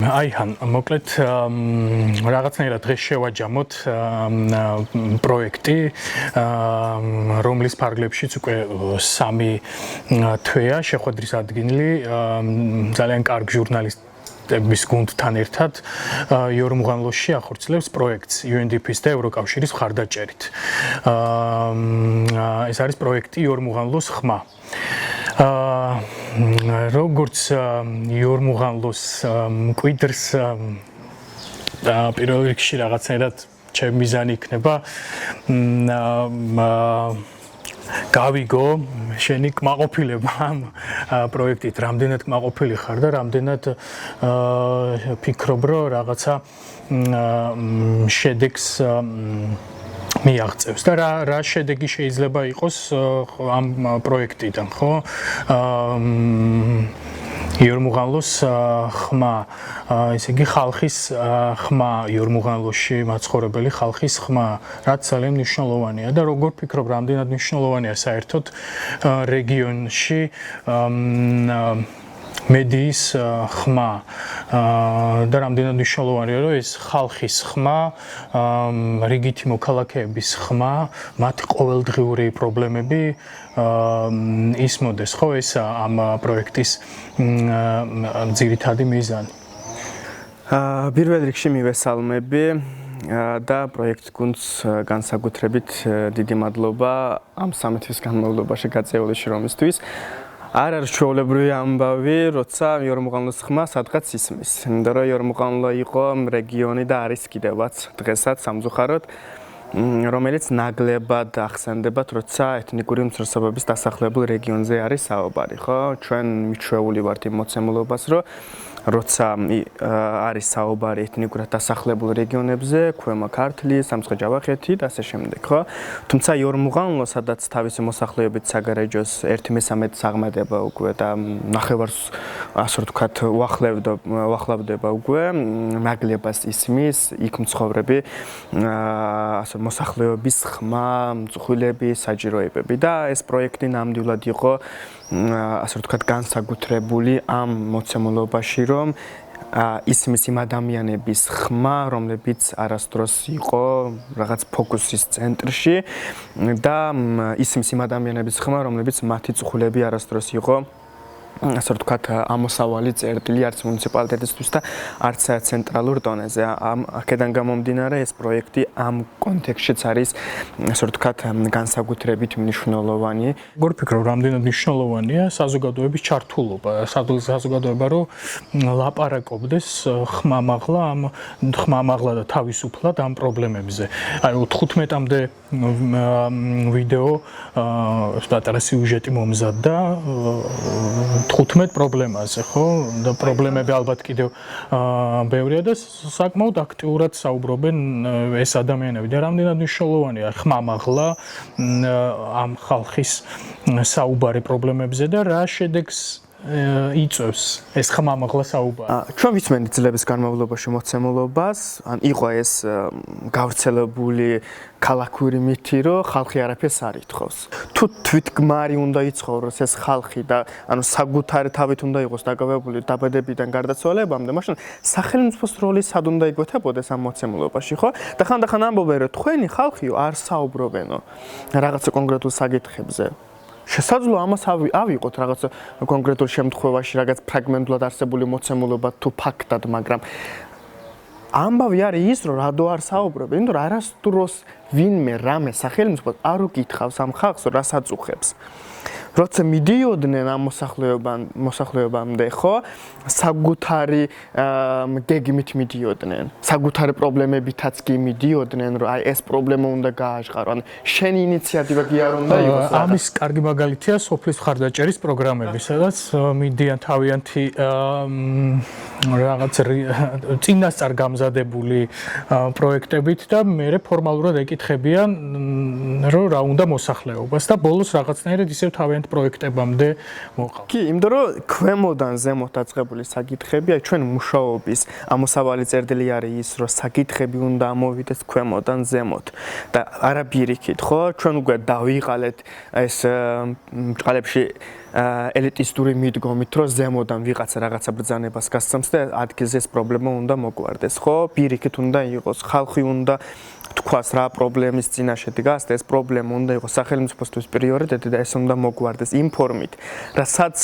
აიჰან, მოკლედ რაღაცნაირად დღეს შევაჯამოთ პროექტი, რომლის ფარგლებშიც უკვე 3 თვეა შეხვედრის ადგილი, ძალიან კარგ ჟურნალისტების გუნდთან ერთად იორმუღანლოში ახორციელებს პროექტს UNDP-ის და ევროკავშირის მხარდაჭერით. ეს არის პროექტი იორმუღანლოს ხმა. როგორც იორმუღანლოს მკვიდრს პირველ რიგში რაღაცნაირად ჩემი მიზანი იქნება გავიგო შენი კმაყოფილება ამ პროექტით, რამდენად კმაყოფილი ხარ და რამდენად ფიქრობ, რომ რაღაცა შედეგს მიაღწევს და რა შედეგი შეიძლება იყოს ამ პროექტიდან, ხო? იორმუღანლოს ხმა, ესე იგი ხალხის ხმა იორმუღანლოში მაცხოვრებელი ხალხის ხმა, რაც ძალიან მნიშვნელოვანია და როგორ ფიქრობ, რამდენად მნიშვნელოვანია საერთოდ რეგიონში მედიის ხმა და რამდენად მნიშვნელოვანია, რომ ეს ხალხის ხმა, რიგითი მოქალაქეების ხმა, მათი ყოველდღიური პრობლემები ისმოდეს, ხო, ეს ამ პროექტის ძირითადი მიზანი. პირველ რიგში მივესალმები და პროექტ გუნდს განსაკუთრებით დიდი მადლობა ამ 3 თვის განმავლობაში გაწეული შრომისთვის. არ არის ჩვეულებრივი ამბავი, როცა იორმუღანლოს ხმა სადღაც ისმის. იმიტომ რომ იორმუღანლო იყო რეგიონი და არის კიდევაც დღესაც სამწუხაროდ, რომელიც ნაკლებად ახსენდებათ, როცა ეთნიკური უმცირესობების დასახლებულ რეგიონზე არის საუბარი, ხო? ჩვენ მიჩვეული ვართ იმ მოცემულობას, რომ როცა არის საუბარი ეთნიკურად დასახლებულ რეგიონებზე, ქვემო ქართლი, სამცხე-ჯავახეთი და ასე შემდეგ, ხო? თუმცა იორმუღანლო, სადაც თავისი მოსახლეობით საგარეჯოს 1/3 აღმედება უკვე და ნახევარს, ასე ვთქვათ, უახლოვდება უკვე ნაკლებად ისმის, იქ მცხოვრები ასე მოსახლეობის ხმა, მწუხილები, საჯიროებები და ეს პროექტი ნამდვილად იყო ასე ვთქვათ განსაკუთრებული ამ მოცემულობაში, რომ ისმის იმ ადამიანების ხმა, რომლებიც არასდროს იყო რაღაც ფოკუსის ცენტრში და ისმის იმ ადამიანების ხმა, რომლებიც მათი წუხილები არასდროს იყო ასე ვთქვათ ამოსავალი წერტილი არც მუნიციპალიტეტისთვის და არც ცენტრალურ დონეზე. აქედან გამომდინარე ეს პროექტი ამ კონტექსტშიც არის ასე ვთქვათ განსაკუთრებით მნიშვნელოვანი. როგორ ფიქრობ, რამდენად მნიშვნელოვანია საზოგადოების ჩართულობა, საზოგადოება რომ ლაპარაკობდეს ხმამაღლა და თავისუფლად ამ პრობლემებზე. აი 15-მდე ვიდეო პატარა სიუჟეტი მომზადდა 15 პრობლემაზე, ხო? და პრობლემები ალბათ კიდევ ბევრია და საკმაოდ აქტიურად საუბრობენ ეს ადამიანები და რამდენად მნიშვნელოვანია ხმამაღლა ამ ხალხის საუბარი პრობლემებზე და რა შედეგს იწვევს ეს ხმამაღლა საუბარი. ჩვენ ვიცმენთ წლების განმავლობაში მოცემულობას, ან იყო ეს გავრცელებული ქალაქური მითი, რომ ხალხი არაფერს არ ითხოვს. თუ თვითგმარი უნდა იცხოვროს ეს ხალხი და ანუ საკუთარი თავით უნდა იყოს დაკავებული დაბადებიდან გარდაცვალებამდე, მაშინ სახელმწიფოს როლი სად უნდა იგვეთებოდეს ამ მოცემულობაში, ხო? და ხანდახან ამბობენ, რომ თქვენი ხალხიო არ საუბრობენო რაღაცა კონკრეტულ საკითხებზე. შესაძლოა ამას ავიღოთ რაღაც კონკრეტულ შემთხვევაში, რაღაც ფრაგმენტულად არსებული მოცემულობა თუ ფაქტად, მაგრამ ამბავი არის ის, რომ რადო არ საუბრობენ, იმიტომ რომ არასდროს ვინმე რამე სახელმწიფო არ უკითხავს ამ ხალხს, რას აწუხებს. როცა მიდიოდნენ ამ მოსახლეობამდე, ხო, საკუთარი გეგმით მიდიოდნენ, საკუთარი პრობლემებითაც კი მიდიოდნენ, რომ აი ეს პრობლემა უნდა გააჟღარო. ან შენი ინიციატივა კი არ უნდა იყოს. ამის კარგი მაგალითია სოფლის მხარდაჭერის პროგრამები, სადაც მიდიან თავიანთი რაღაც წინასწარ გამზადებული პროექტებით და მერე ფორმალურად ეკითხებიან, რომ რა უნდა მოსახლეობას და ბოლოს რაღაცნაირად ისევ თავიანთი პროექტებამდე მოყავთ. კი, იმიტომ რომ ქვემოდან ზემოთ დაწყებული საკითხები, აი ჩვენ მუშაობის ამოსავალი წერტილი არის ის, რომ საკითხები უნდა ამოვიდეს ქვემოდან ზემოთ და არა პირიქით, ხო? ჩვენ უკვე დავიღალეთ ეს ბრწყალებში ელიტისტური მიდგომით, რომ ზემოდან ვიღაცა რაღაცა ბრძანებას გასცემს და ადგილზე ეს პრობლემა უნდა მოგვარდეს, ხო? პირიქით უნდა იყოს, ხალხი უნდა თქვას რა პრობლემის წინაშე დგას და ეს პრობლემა უნდა იყოს სახელმწიფოსთვის პრიორიტეტი და ეს უნდა მოგვარდეს იმ ფორმით, რასაც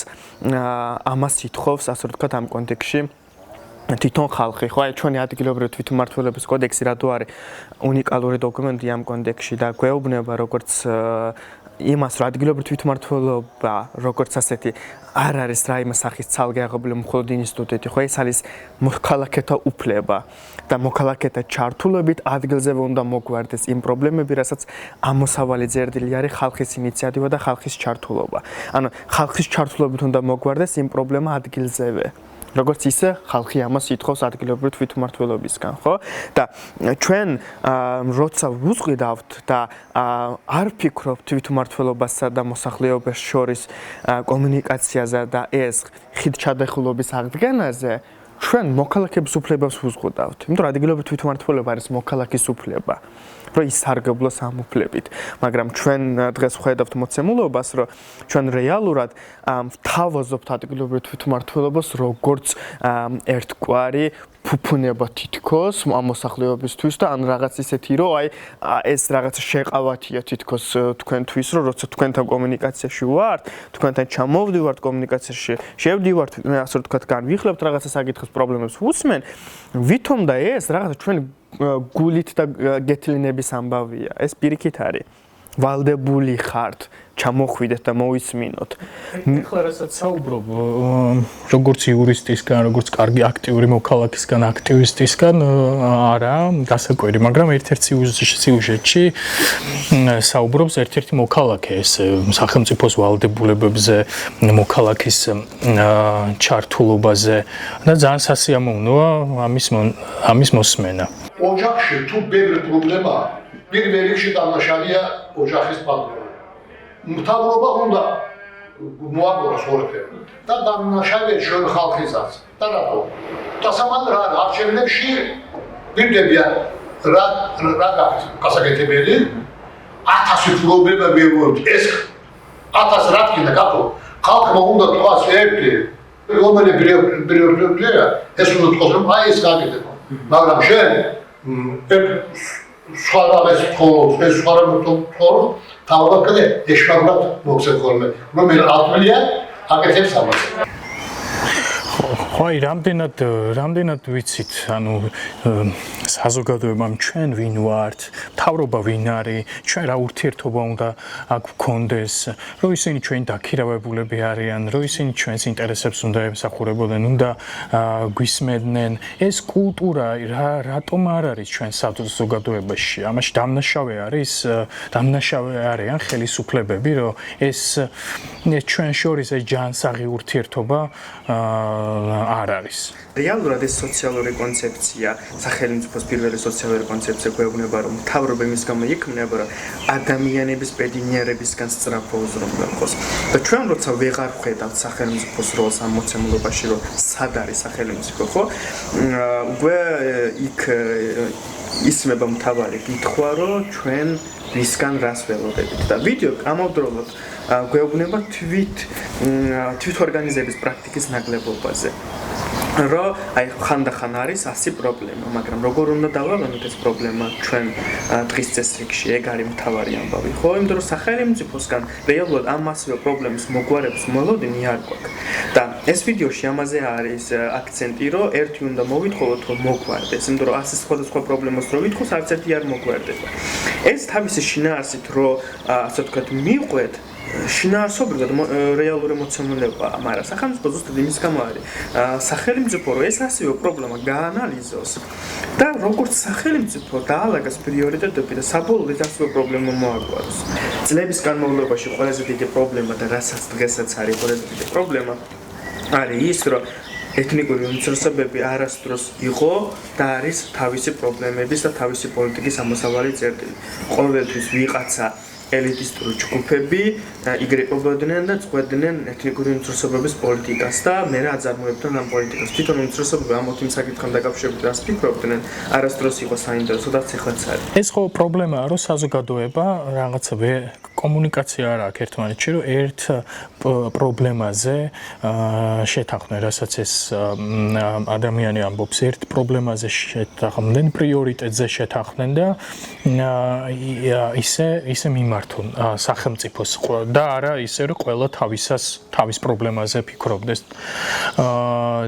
ამას ითხოვს, ასე ვთქვათ, ამ კონტექსტში თვითონ ხალხი, ხო, აი ჩვენი ადგილობრივი თვითმმართველობის კოდექსი რადო არის უნიკალური დოკუმენტი ამ კონტექსტში და გვეუბნება როგორც იმას, რომ ადგილობრივი თვითმმართველობა როგორც ასეთი არ არის რაიმე სახის ცალკე აღებული მხოლოდ ინსტიტუტი, ხო, ეს არის მოქალაქეთა უფლება და მოქალაქეთა ჩართულობით ადგილზე უნდა მოგვარდეს იმ პრობლემები, რასაც ამოსავალი წერტილი არის ხალხის ინიციატივა და ხალხის ჩართულობა. ანუ ხალხის ჩართულობით უნდა მოგვარდეს იმ პრობლემა ადგილზევე. როგორც ისე ხალხი ამას ითხოვს ადგილობრივი თვითმმართველობისგან, ხო? და ჩვენ როცა ვუწყიდავთ და არ ფიქრობთ თვითმმართველობასა და მოსახლეობას შორის კომუნიკაციაზე და ეს ხიდჩადახულობის აღდგენაზე, ჩვენ მოქალაქეების უფლებას ვუზღუდავთ. იმიტომ რომ ადგილობრივი თვითმმართველობა არის მოქალაქის უფლება. რომ ისარგებლოს ამ უფლებით, მაგრამ ჩვენ დღეს ხედავთ მოცემულობას, რომ ჩვენ რეალურად ვთავაზობთ ადგილობრივ თვითმმართველობას როგორც ერთგვარი ფუფუნება თითქოს ამ მოსახლეობისთვის და ან რაღაც ისეთი, რომ აი ეს რაღაც შეყავათია თითქოს თქვენთვის, რომ როცა თქვენთან კომუნიკაციაში ვართ, თქვენთან ჩამოვდივართ კომუნიკაციაში, შევდივართ, ასე ვთქვათ, განვიხლებთ რაღაცა საკითხის პრობლემებს ვუსმენ, ვითომ და ეს რაღაცა ჩვენ გულით და გეთლინების ამბავია. ეს პირიქით არის. ვალდებული ხართ, ჩამოხვიდეთ და მოვისმინოთ. ეხლა რასაც საუბრობ, როგორც იურისტისგან, როგორც კარგი აქტიური მოქალაქისგან, აქტივისტისგან, არა, გასაკვირი, მაგრამ ერთ-ერთ სიუჟეტში საუბრობს ერთ-ერთი მოქალაქე ეს სახელმწიფოს ვალდებულებებზე, მოქალაქის ჩართულობაზე და ძალიან სასიამოვნოა ამის მოსმენა. ოჯახში თუ ბევრი პრობლემაა, პირველ რიგში დამნაშავეა ოჯახის პატრონი. მთავრობა უნდა მოაგოროს ყველაფერი და დამნაშავეა ჩვენ ხალხისაც. და რატო? დასამალ რა არჩევნებში ვიმდებიან რა გაქვთ გასაკეთებელი 1000 პრობლემა ვიღოთ ეს 1000 რა თქმა უნდა ხალხმა უნდა თქვას ერთი რომელი პრიორიტეტია ეს უნდა თქვას რომ აი ეს გაკეთება. მაგრამ შენ სხვა რაღაც თხოვს, ეს სხვა რაღაც თხოვს, თავად ეშმაგრად მოხსენ ხოლმე, რომელი ატვლია აკეთებს ამას. ხო, რამდენად ვიცით, ანუ საზოგადოებამ ჩვენ ვინ ვართ, მთავრობა ვინ არის, ჩვენ რა ურთიერთობა უნდა აქ გქონდეს, რომ ისინი ჩვენი დაქირავებულები არიან, რომ ისინი ჩვენს ინტერესებს უნდა ემსახურებოდნენ, უნდა გვისმენდნენ. ეს კულტურა რატომ არ არის ჩვენ საზოგადოებაში? ამაში დამნაშავე არიან ხელისუფლებები, რომ ეს ჩვენ შორის ეს ჯანსაღი ურთიერთობა არ არის. რეალურად ეს სოციალური კონცეფცია, სახელმწიფოს პირველი სოციალური კონცეფცია გვეუბნება, რომ მთავრობა იმის გამო იქმნება, რომ ადამიანების ბედნიერებისგან სწრაფო უზრუნველყოს იყოს. და ჩვენ როცა ვეღარ ვხედავთ სახელმწიფოს როლს ამ მოცემულობაში, რომ სად არის სახელმწიფო, ხო? უკვე იქ ისმება მთავარი კითხვა, რომ ჩვენ ვისგან რას ველოდებით და ვიდეო ამავდროულად გვეუბნება თვითორგანიზების პრაქტიკის ნაკლებობაზე. რომ აი ხანდახან არის 100 პრობლემა, მაგრამ როგორ უნდა დავაყენოთ ეს პრობლემა ჩვენ დღის წესრიგში, ეგ არის მთავარი ამბავი, ხო? იმიტომ რომ სახელმწიფოსგან რეალურად ამ მასივე პრობლემის მოგვარების მოლოდინი არ გვაქვს. და ეს ვიდეოში ამაზე არის აქცენტი, რომ ერთი უნდა მოვითხოვოთ, რომ მოგვარდეს, იმიტომ რომ 100 სხვადასხვა პრობლემას რო ვითხოვს, არც ერთი არ მოგვარდება. ეს თავისი შინაარსით, რომ ასე ვთქვათ, მიყვეთ შინაარსობრივად რეალური მოცემულებაა, მაგრამ სახელმწიფო ზუსტად იმის გამო არის სახელმწიფო, რომ ეს ასევე პრობლემა გაანალიზოს და როგორც სახელმწიფო დაალაგოს პრიორიტეტები და საბოლოოდ ასევე პრობლემა მოაგვაროს. წლების განმავლობაში ყველაზე დიდი პრობლემა და რასაც დღესაც არის ყველაზე დიდი პრობლემა არის ის, რომ ეთნიკური უმცირესობები არასდროს იყო და არის თავისი პრობლემების და თავისი პოლიტიკის ამოსავალი წერტილი. ყოველთვის ვიღაცა ელიტისტური ჯგუფები იგრეყობოდნენ და წყვეტდნენ ეთნიკური უმცირესობების პოლიტიკას და მე აწარმოებდნენ ამ პოლიტიკას. თვითონ უმცირესობები ამ ოთი საკითხთან დაკავშირებით რას ფიქრობდნენ, არასდროს იყო საინტერესო და ეხლაც არის. ეს ხო პრობლემაა, რომ საზოგადოება რაღაცა კომუნიკაცია არ აქვს ერთმანეთში, რომ ერთ პრობლემაზე შეთანხმდნენ, რასაც ეს ადამიანი ამბობს, ერთ პრობლემაზე შეთანხმდნენ, პრიორიტეტზე შეთანხმდნენ და ისე მიმართონ სახელმწიფოს და არა ისე რომ ყველა თავის პრობლემაზე ფიქრობდეს.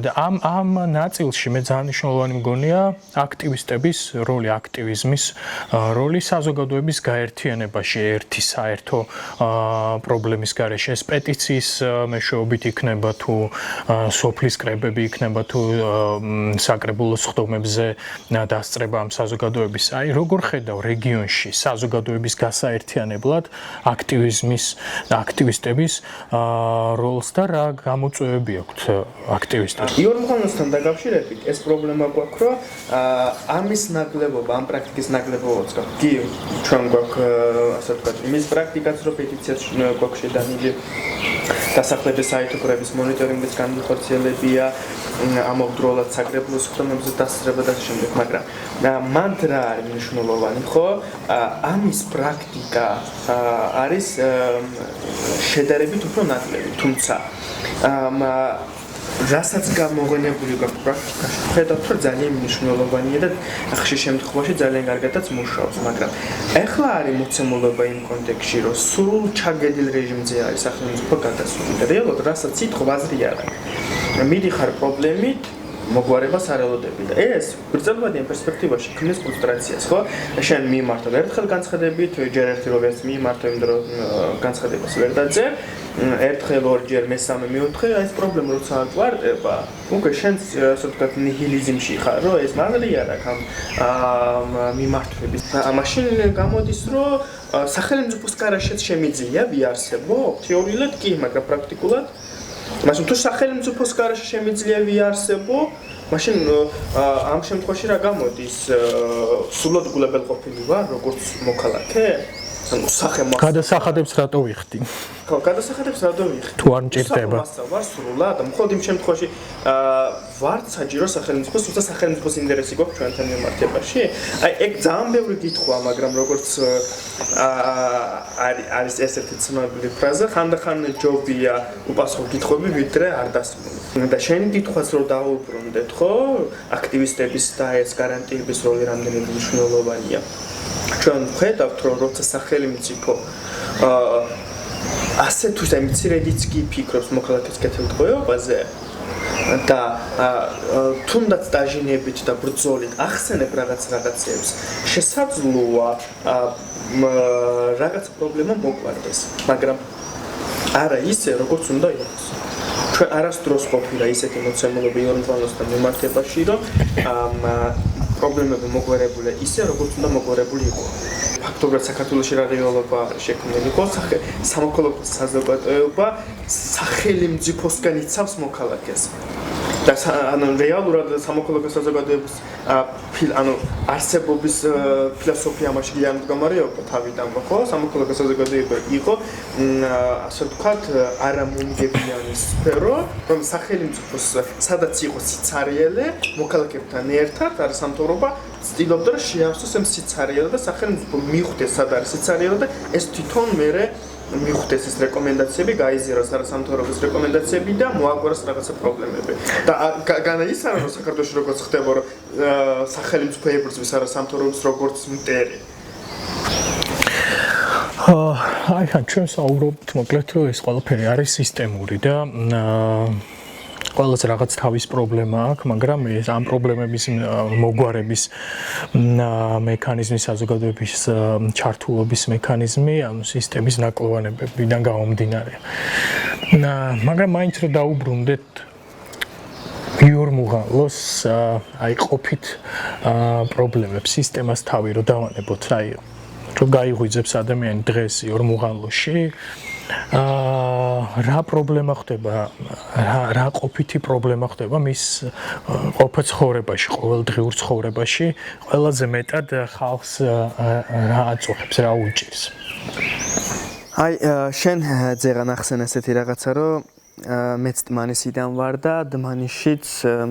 და ამ ნაწილში მე ძალიან მნიშვნელოვანი მგონია აქტივისტების როლი, აქტივიზმის როლი საზოგადოების გაერთიანებაში ერთი საერთო პრობლემის გარეშე. ეს პეტიციის მეშვეობით იქნება თუ სოფლის კრებები იქნება თუ საკრებულო სხდომებზე დასწრება ამ საზოგადოების. აი როგორ ხედავ რეგიონში საზოგადოების გასაერთიანებლად აქტივისტების როლს და რა გამოწვევები აქვთ აქტივისტებს? იორმუღანოსთან დაკავშირებით ეს პრობლემა გვაქვს, რომ ამის ნაკლებობა, ამ პრაქტიკის ნაკლებობაც გვაქვს. კი, ჩვენ გვაქვს ასე ვთქვათ, იმის პრაქტიკაც, რომ პეტიციას გვაქვს შედანილი დასახლების საერთო კრების მონიტორინგის განხორციელებია, ამავდროულად საკრებულო სხდომებზე დასწრება და შემდეგ, მაგრამ მან რა არის მნიშვნელოვანი, ხო? ამის პრაქტიკა არის შედარებით უფრო ნაკლები, თუმცა რასაც გამოყენებული გვაქვს პრაქტიკაში, ხედავთ, რომ ძალიან მნიშვნელოვანია და ხშირ შემთხვევაში ძალიან კარგადაც მუშაობს, მაგრამ ეხლა არის მოცემულობა იმ კონტექსტში, რომ სრულ ჩაგედილ რეჟიმზე არის სახელმწიფო გადასული და რეალურად რასაც ითხოვ აზრი არ აქვს. მიდიხარ პრობლემით მოგვარებას არ ელოდები და ეს გრძელვადიან პერსპექტივაში ქმნის ფრუსტრაციას, ხო? შენ მიმართო ერთხელ განცხადებით, ჯერ ერთი რო ვერც მიმართო, იმ დრო განცხადებას ვერ დაძებ, ერთხელ ორჯერ მესამე მეოთხე, ეს პრობლემა როცა აკვარტება, უკვე შენ ასე ვთქვათ ნიჰილიზმში ხარ, რომ ეს მაღალი არ აქვს ამ მიმართვების. მაშინ გამოდის, რომ სახელმწიფოს კარაშეც შემიძლია ვიარსებო, თეორიულად კი, მაგრამ პრაქტიკულად მაშინ თუ სახელმწიფოს კარაში შემიძლია ვიარსებო, მაშინ ამ შემთხვევაში რა გამოდის? სულად გულებელყოფილი ვარ, როგორც მოქალაქე? ანუ სახელმწიფო გადასახადებს რატო ვიხდი? ხო, გადასახადებს რატო ვიხდი? თუ არ მჭირდება. ვარ სრულად, მხოლოდ იმ შემთხვევაში ვარ საჯირო სახელმწიფოს, თუმცა სახელმწიფოს ინტერესი გვაქვს ჩვენთან მიმართებაში. აი, ეგ ძალიან ბევრი კითხვა, მაგრამ როგორც არის ესეთი ცნობილი ფრაზა, ხანდახან ჯობია უპასუხო კითხვები, ვიდრე არ დასმული. და შენი კითხვას რო დაუბრუნდეთ, ხო? აქტივისტების და ეს გარანტიების როლი რამდენად მნიშვნელოვანია. ჩვენ ვხედავთ, რომ როცა სახელმწიფო ასე თუ ისე მცირედიც კი ფიქრობს მოქალაქის კეთილდღეობაზე და თუნდაც დაჟინებით და ბრძოლით ახსენებ რაღაცებს, შესაძლოა რაღაც პრობლემა მოგვარდეს, მაგრამ არა ისე, როგორც უნდა იყოს. ჩვენ არასდროს ყოფილა ისეთი მოცემულობა იორმუღანოსთან მიმართებაში, რომ პრობლემები მოგვარებული ისე, როგორც უნდა მოგვარებული იყო. ფაქტობრივად საქართველოში რა რეალობა არის შექმნილი, ხო? სამოქალაქო საზოგადოება სახელმწიფოსგან იცავს მოქალაქეს. და რეალურად სამოქალაქო საზოგადოების არსებობის ფილოსოფია მაშინ გამარიობდა თავიდან, ხო? სამოქალაქო საზოგადოება იყო ასე ვთქვათ, არამომგებიანი სფერო, რომ სახელმწიფოს სადაც იყო სიცარიელე, მოქალაქეებთან ერთად არასამთავრობა ცდილობდა რომ შეავსოს ამ სიცარიელე და სახელმწიფო მიხვდეს სად არის სიცარიელე და ეს თვითონ მერე მიხვდეს ეს რეკომენდაციები, გაიზიაროს არასამთავრობის რეკომენდაციები და მოაგვაროს რაღაცა პრობლემები. და ის არა რომ საქართველოში როგორც ხდება, რომ სახელმწიფო ებრძვის არასამთავრობებს როგორც მტერი. აი, ჩვენ საუბრობთ მოკლედ, რომ ეს ყველაფერი არის სისტემური და ყველას რაღაც თავის პრობლემა აქვს, მაგრამ ეს ამ პრობლემების მოგვარების მექანიზმი, საზოგადოების ჩართულობის მექანიზმი, ანუ სისტემის ნაკლოვანებებიდან გამომდინარე. მაგრამ მაინც რომ დაუბრუნდეთ იორმუღანლოს აი ყოფით პრობლემებს, სისტემას თავი რომ დავანებოთ, აი რომ გაიღვიძებს ადამიანი დღეს იორმუღანლოში რა პრობლემა ხდება, რა ყოფითი პრობლემა ხდება მის ყოფა ცხოვრებაში, ყოველდღიურ ცხოვრებაში, ყველაზე მეტად ხალხს რა აწუხებს, რა უჭირს. აი, შენ ძეგან ახსენ ესეთი რაღაცა, რომ მეც დმანისიდან ვარ და დმანისშიც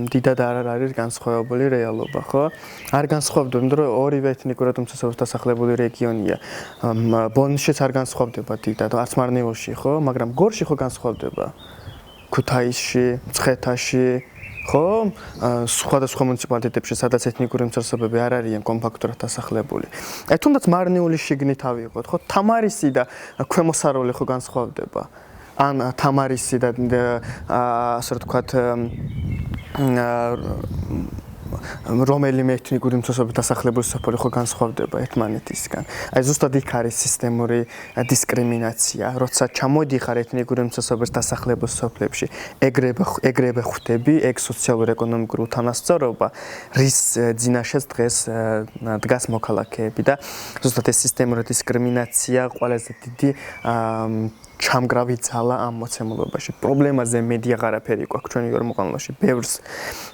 დიდად არ არის განსხვავებული რეალობა, ხო? არ განსხვავდება, იმიტომ რომ ორივე ეთნიკურად უმცირესობად დასახლებული რეგიონია. ბოლნისშიც არ განსხვავდება დიდად, არც მარნეულში, ხო? მაგრამ გორში ხო განსხვავდება. ქუთაისში, მცხეთაში, ხო? სხვადასხვა მუნიციპალიტეტებში, სადაც ეთნიკური უმცირესობები არ არიან კომპაქტურად დასახლებული. აი, თუნდაც მარნეულის შიგნით ავიღოთ, ხო? თამარისი და ქვემო საროლი ხო განსხვავდება. ან თამარისი და ასე ვთქვათ რომელიმე ეთნიკური უმცირესობების დასახლებული სოფელი ხო განსხვავდება ერთმანეთისგან. აი ზუსტად იქ არის სისტემური დისკრიმინაცია, როცა ჩამოდიხარ ეთნიკური უმცირესობების დასახლებულ სოფლებში, ეგრევე ხვდები ეგ სოციალურ-ეკონომიკური უთანასწორობა, რის ძინაშეც დღეს დგას მოქალაქეები და ზუსტად ეს სისტემური დისკრიმინაცია ყველაზე დიდი ჩამგრავი ძალა ამ მოცემულობაში. პრობლემაზე მედი აღარაფერი გვაქვს ჩვენი იორმუღალოში. ბევრს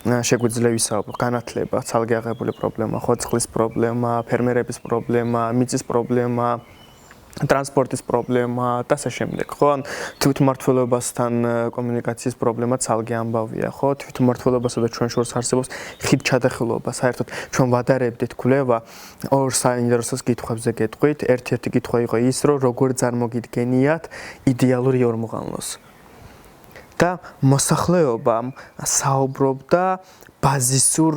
შეგვიძლია ვისაუბრო, განათლება, ცალკე აღებული პრობლემა, ხოცხლის პრობლემა, ფერმერების პრობლემა, მიწის პრობლემა, ტრანსპორტის პრობლემა და ასე შემდეგ. ხო, ან თვითმმართველობასთან კომუნიკაციის პრობლემა ცალკე ამბავია, ხო? თვითმმართველობასა და ჩვენ შორის არსებობს ხიდჩადახილობა. საერთოდ ჩვენ ვადარებდით კვლევა ორ საინტერესო კითხვებზე გეტყვით. ერთ-ერთი კითხვა იყო ის, რომ როგორ წარმოგიდგენიათ იდეალურ იორმუღალნოს. და მოსახლეობამ საუბრობდა ბაზისურ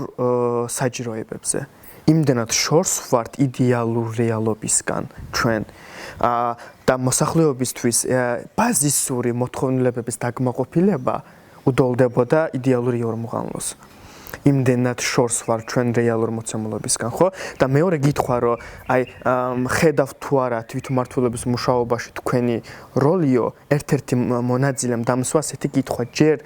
საჭიროებებზე. იმდენად შორს ვართ იდეალურ რეალობისგან ჩვენ და მოსახლეობისთვის ბაზისური მოთხოვნილებების დაგმაყოფილება უდოლდებოდა იდეალური იორმუღალნოს. იმდენად შორს ვარ ჩვენ რეალურ მოცემულობისგან, ხო? და მეორე გითხრა, რომ აი ხედავთ თუ არა თვითმმართველობის მუშაობაში თქვენი როლიო, ერთ-ერთი მონაწილემ დამსვა ასეთი კითხვა, ჯერ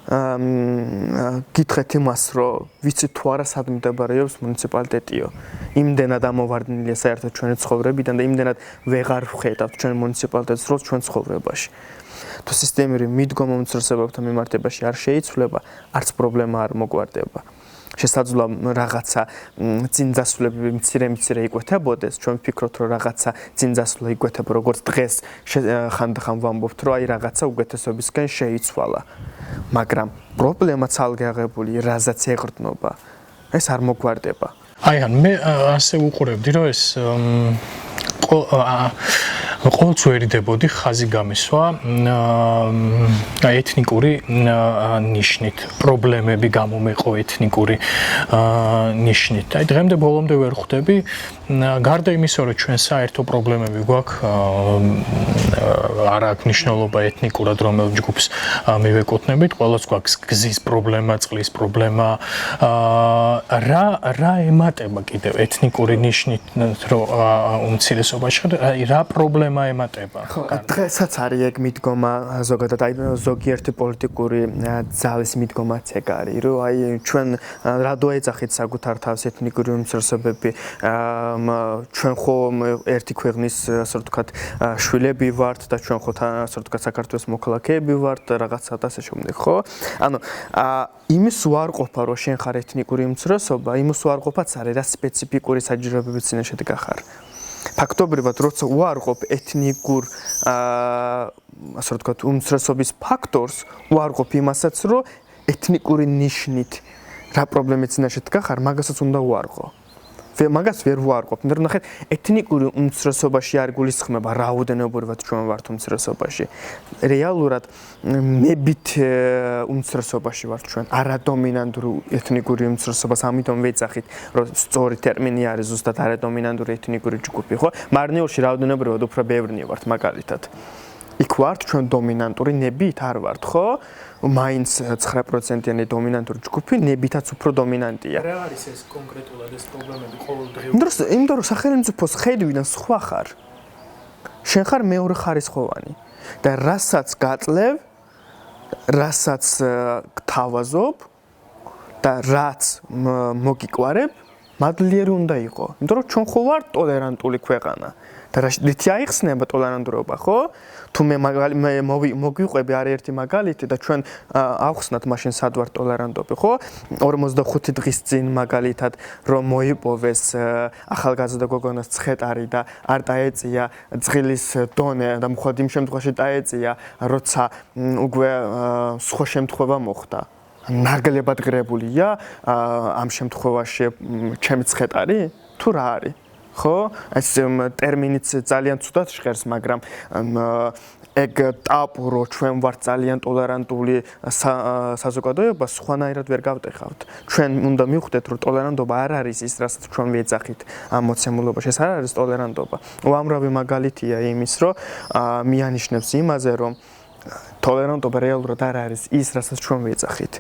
გითხრეთ იმას, რომ ვიცით თუ არა სად მდებარეობს მუნიციპალიტეტიო. იმდენად ამოვარდნილია საერთოდ ჩვენი ცხოვრებიდან და იმდენად ვეღარ ვხედავთ ჩვენ მუნიციპალიტეტს როლს ჩვენ ცხოვრებაში. თუ სისტემური მიდგომა უმცირესობებთან მიმართებაში არ შეიცვლება, არც პრობლემა არ მოგვარდება. შესაძლოა რაღაცა წინძასვლები მცირე იკვეთებოდეს, ჩვენ ვფიქრობთ, რომ რაღაცა წინძასვლა იკვეთება, როგორც დღეს ხანდახან ვამბობთ, რომ აი რაღაცა უგეთესობისკენ შეიცვალა. მაგრამ პრობლემა ცალკე აღებული, რაზეც ეღრდნობა, ეს არ მოგვარდება. აი, მე ასე უყურებდი, რომ ეს ყოველთვის ვერიდებოდი ხაზი გამისვა ეთნიკური ნიშნით, პრობლემები გამომეყო ეთნიკური ნიშნით. აი, დღემდე ბოლომდე ვერ ხვდები, გარდა იმისა, რომ ჩვენ საერთო პრობლემები გვაქვს, არ აქვს მნიშვნელობა ეთნიკურად რომელ ჯგუფს მივეკუთვნებით, ყველას გვაქვს გზის პრობლემა, წყლის პრობლემა, რა ემატება კიდევ ეთნიკური ნიშნით, რომ უმცირესობაში რა პრობლემა ემატება? დღესაც არის ეგ მიდგომა ზოგადად, აი ზოგიერთი პოლიტიკური ძალის მიდგომაც ეგ არის, რომ აი ჩვენ რადო ეძახით საკუთარ თავს ეთნიკური უმცირესობები, ჩვენ ხო ერთი ქვეყნის ასე ვთქვათ შვილები ვართ და ჩვენ ხო ასე ვთქვათ საქართველოს მოქალაქეები ვართ და რაღაცა და ასე შემდეგ, ხო? ანუ იმის უარყოფა, რომ შენ ხარ ეთნიკური უმცირესობა, იმის უარყოფაც არის, რა სპეციფიკური საჭიროებების წინაშე დგახარ. ფაქტობრივად, როცა უარყოფ ეთნიკურ ასე ვთქვათ უმცირესობის ფაქტორს, უარყოფ იმასაც, რომ ეთნიკური ნიშნით რა პრობლემის წინაშე დგახარ, მაგასაც უნდა უარყო. მაგას ვერ ვუარყოფ, მაგრამ ნახეთ, ეთნიკური უმცირესობაში არ გულისხმება რაოდენობრივად ჩვენ ვართ უმცირესობაში. რეალურად მებით უმცირესობაში ვართ ჩვენ, არადომინანტური ეთნიკური უმცირესობას, ამიტომ ვეძახით, რომ სწორი ტერმინი არის ზუსტად არადომინანტური ეთნიკური ჯგუფი, ხო? მარნეულში რაოდენობრივად უფრო ბევრნი ვართ მაგალითად. იქ ვართ ჩვენ დომინანტური, ნებით არ ვართ, ხო? მაინც 9%-იანი დომინანტური ჯგუფი, ნებითაც უფრო დომინანტია. რა არის ეს კონკრეტულად ეს პრობლემები ყოველდღიურ? იმიტომ რომ სახელმწიფოს ხედვიდან სხვა ხარ. შენ ხარ მეორე ხარისხოვანი და რასაც გაწლევ, რასაც გთავაზობ და რაც მოგიყვარებ, მადლიერი უნდა იყო. იმიტომ რომ ჩვენ ხო ვართ ტოლერანტული ქვეყანა. რითი აიხსნება ტოლერანტურობა, ხო? თუ მე მოგვიყვები არაერთი მაგალითი და ჩვენ ავხსნათ მაშინ სად ვარ ტოლერანტობი, ხო? 45 დღის წინ მაგალითად რომ მოიპოვეს ახალგაზრდა გოგონას ცხეტარი და არ დაეწია ძღილის დონე და მხოლოდ იმ შემთხვევაში დაეწია, როცა უკვე სხვა შემთხვევა მოხდა. ნაკლებად ღირებულია ამ შემთხვევაში ჩემი ცხეტარი თუ რა არის? ხო, ეს ტერმინიც ძალიან ცუდად ჟღერს, მაგრამ ეგ ტაბუ რო ჩვენ ვართ ძალიან ტოლერანტული საზოგადოება, სხვანაირად ვერ გავტეხავთ. ჩვენ უნდა მივხვდეთ, რომ ტოლერანტობა არ არის ის, რასაც ჩვენ ვეძახით ამ მოცემულობაში. ეს არ არის ტოლერანტობა. უამრავი მაგალითია იმის, რომ მიანიშნებს იმაზე, რომ ტოლერანტობა რეალურად არ არის ის, რასაც ჩვენ ვეძახით.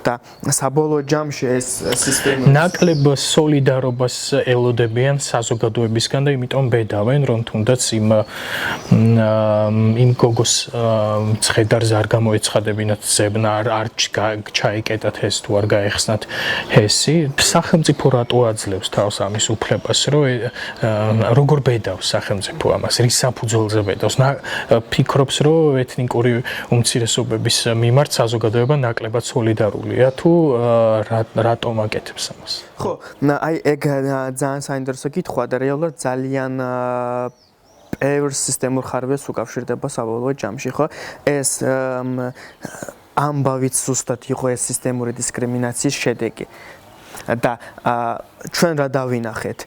და საბოლოო ჯამში ეს სისტემა ნაკლებ სოლიდარობას ელოდებიან საზოგადოებისგან და იმიტომ ბედავენ რომ თუნდაც იმ გოგოს ცხედარს არ გამოეცხადებინათ ზებნა არ ჩაიკეტათ ეს თუ არ გაეხსნათ ესი სახელმწიფო რატო აძლევს თავს ამის უფლებას რომ როგორ ბედავს სახელმწიფო ამას რის საფუძველზე ბედავს ფიქრობს რომ ეთნიკური უმცირესობების მიმართ საზოგადოება ნაკლებად სოლიდარულია თუ რატომ აკეთებს ამას? ხო, აი ეგ ძალიან საინტერესო კითხვაა და რეალურად ძალიან ბევრ სისტემურ ხარვეს უკავშირდება საბოლოო ჯამში, ხო? ეს ამბავით ზუსტად იყო ეს სისტემური დისკრიმინაციის შედეგი. და ჩვენ რა დავინახეთ?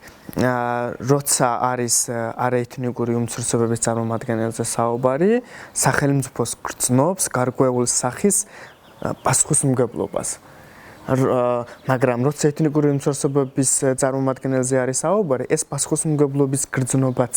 როცა არის არაეთნიკური უმცირესობების წარმომადგენელზე საუბარი, სახელმწიფოს გრძნობს გარკვეულ სახის პასუხისმგებლობას. მაგრამ როცა ეთნიკური უმცირესობების წარმომადგენელზე არის საუბარი, ეს პასუხისმგებლობის გრძნობაც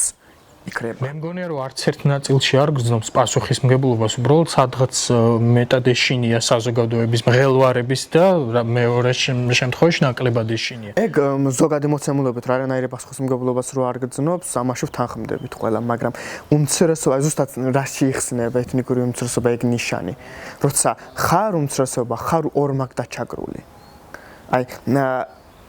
იქნება. მე მგონია რომ არც ერთ ნაწილში არ გრძნობს პასუხისმგებლობას, უბრალოდ სადღაც მეტად ეშინია საზოგადოების მღელვარების და მეორე შემთხვევაში ნაკლებად ეშინია. ეგ ზოგადი მოცემულობით რა არანაირი პასუხისმგებლობას რო არ გრძნობს, ამაში ვთანხმდებით ყველა, მაგრამ უმცირესობა ზუსტად რაში იხსნება ეთნიკური უმცირესობა ეგ ნიშანი, როცა ხარ უმცირესობა, ხარ ორმაგ დაჩაგრული. აი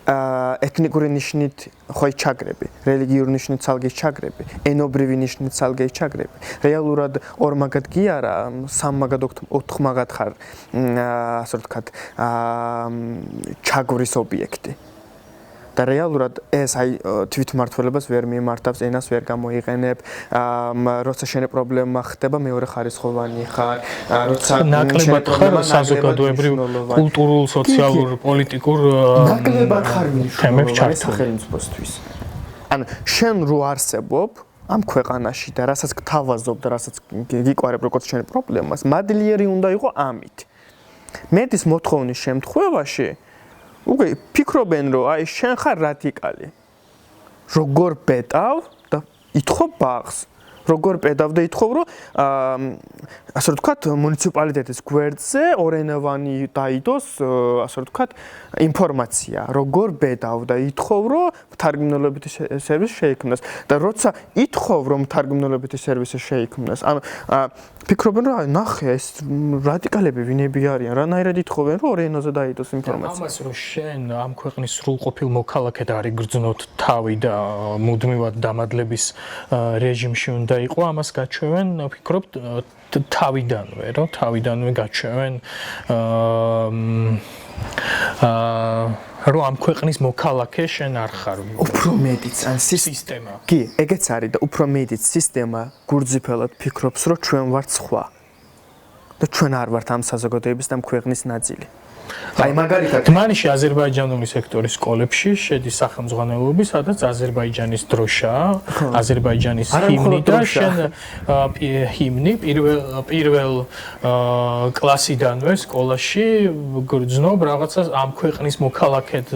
ეთნიკური ნიშნით ხო ჩაგრები, რელიგიური ნიშნით ცალკე ჩაგრები, ენობრივი ნიშნით ცალკე ჩაგრები. რეალურად ორმაგად კი არა, სამმაგად ოთხმაგად ხარ, ასე ვთქვათ, ჩაგვრის ობიექტი. და რეალურად ეს აი თვითმმართველობას ვერ მიმართავს, ენას ვერ გამოიყენებ, როცა შენი პრობლემა ხდება, მეორე ხარისხოვანი ხარ, როცა ნაკლებად ხარ საზოგადოებრივ, კულტურულ, სოციალურ, პოლიტიკურ ნაკლებად ხარ თემებს ჩართული სახელმწიფოსთვის. ანუ შენ რო არსებობ ამ ქვეყანაში და რასაც გთავაზობ და რასაც გიყვარებ როგორც შენი პრობლემას, მადლიერი უნდა იყო ამით. მეტის მოთხოვნის შემთხვევაში უკვე ფიქრობენ რომ აი შენ ხარ რადიკალი. როგორ პეტავ და ითხოვ ბაღს. როგორ პეტავ და ითხოვ რომ ასე ვთქვათ მუნიციპალიტეტის გვერდზე ორენოვანი დაიდოს ასე ვთქვათ ინფორმაცია. როგორ პეტავ და ითხოვ რომ მთარგმნელობითი სერვისი შეიქმნას და როცა ითხოვ რომ მთარგმნელობითი სერვისი შეიქმნას, ანუ ფიქრობენ რომ ნახე ეს რადიკალები ვინები არიან, რანაირად ითხოვენ რომ ორ ენაზე დაიდოს ინფორმაცია. ამას რომ შენ ამ ქვეყნის სრულყოფილ მოქალაქედ არის გრძნოთ თავი და მუდმივად დამადლების რეჟიმში უნდა იყო, ამას გაჩვევენ, ვფიქრობ თავიდანვე, რომ თავიდანვე გაჩვევენ რომ ამ ქვეყნის მოქალაქე შენ არ ხარ. უფრო მეტიც ან სისტემა. კი, ეგეც არის და უფრო მეტიც სისტემა გურძიფელად ფიქრობს, რომ ჩვენ ვართ სხვა. და ჩვენ არ ვართ ამ საზოგადოების და ამ ქვეყნის ნაწილი. აი მაგალითად თმანიში აზერბაიჯანული სექტორის სკოლებში შედის სახელმძღვანელოები, სადაც აზერბაიჯანის დროშაა, აზერბაიჯანის ჰიმნი და შენ ჰიმნი პირველ კლასიდანვე სკოლაში გრძნობ რაღაცას ამ ქვეყნის მოქალაქედ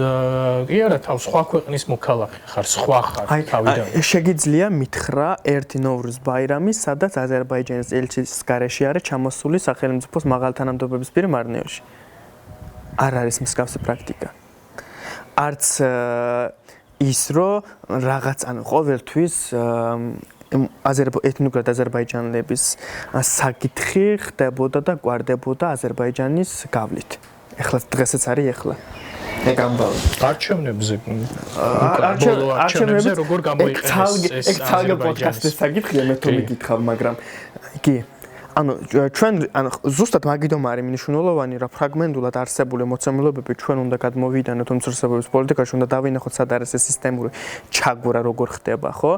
კი არა, თავ სხვა ქვეყნის მოქალაქე ხარ, სხვა ხარ თავიდან. შეგიძლია მითხრა ერთი ნოვრუზ ბაირამი, სადაც აზერბაიჯანის ელჩის გარეშე არის ჩამოსული სახელმწიფოს მაღალთანამდებობის პირი მარნეოში. არ არის მსგავსი პრაქტიკა. არც ის რომ რაღაც ანუ ყოველთვის ეთნიკურად აზერბაიჯანელების საკითხი ხდებოდა და გვარდებოდა აზერბაიჯანის გავლით. ეხლა დღესაც არის ეხლა. ეგ ამბავი. არჩევნებზე არჩევნებზე როგორ გამოიყენეს ეს ცალკე პოდკასტის საკითხია მე თუ მიგითხავ, მაგრამ კი ანუ ჩვენ ზუსტად მაგიდომ არის მნიშვნელოვანი რა ფრაგმენტულად არსებული მოცემულობები ჩვენ უნდა გადმოვიდანოთ უმცირესობების პოლიტიკაში, უნდა დავინახოთ სად არის ეს სისტემური ჩაგვრა როგორ ხდება, ხო?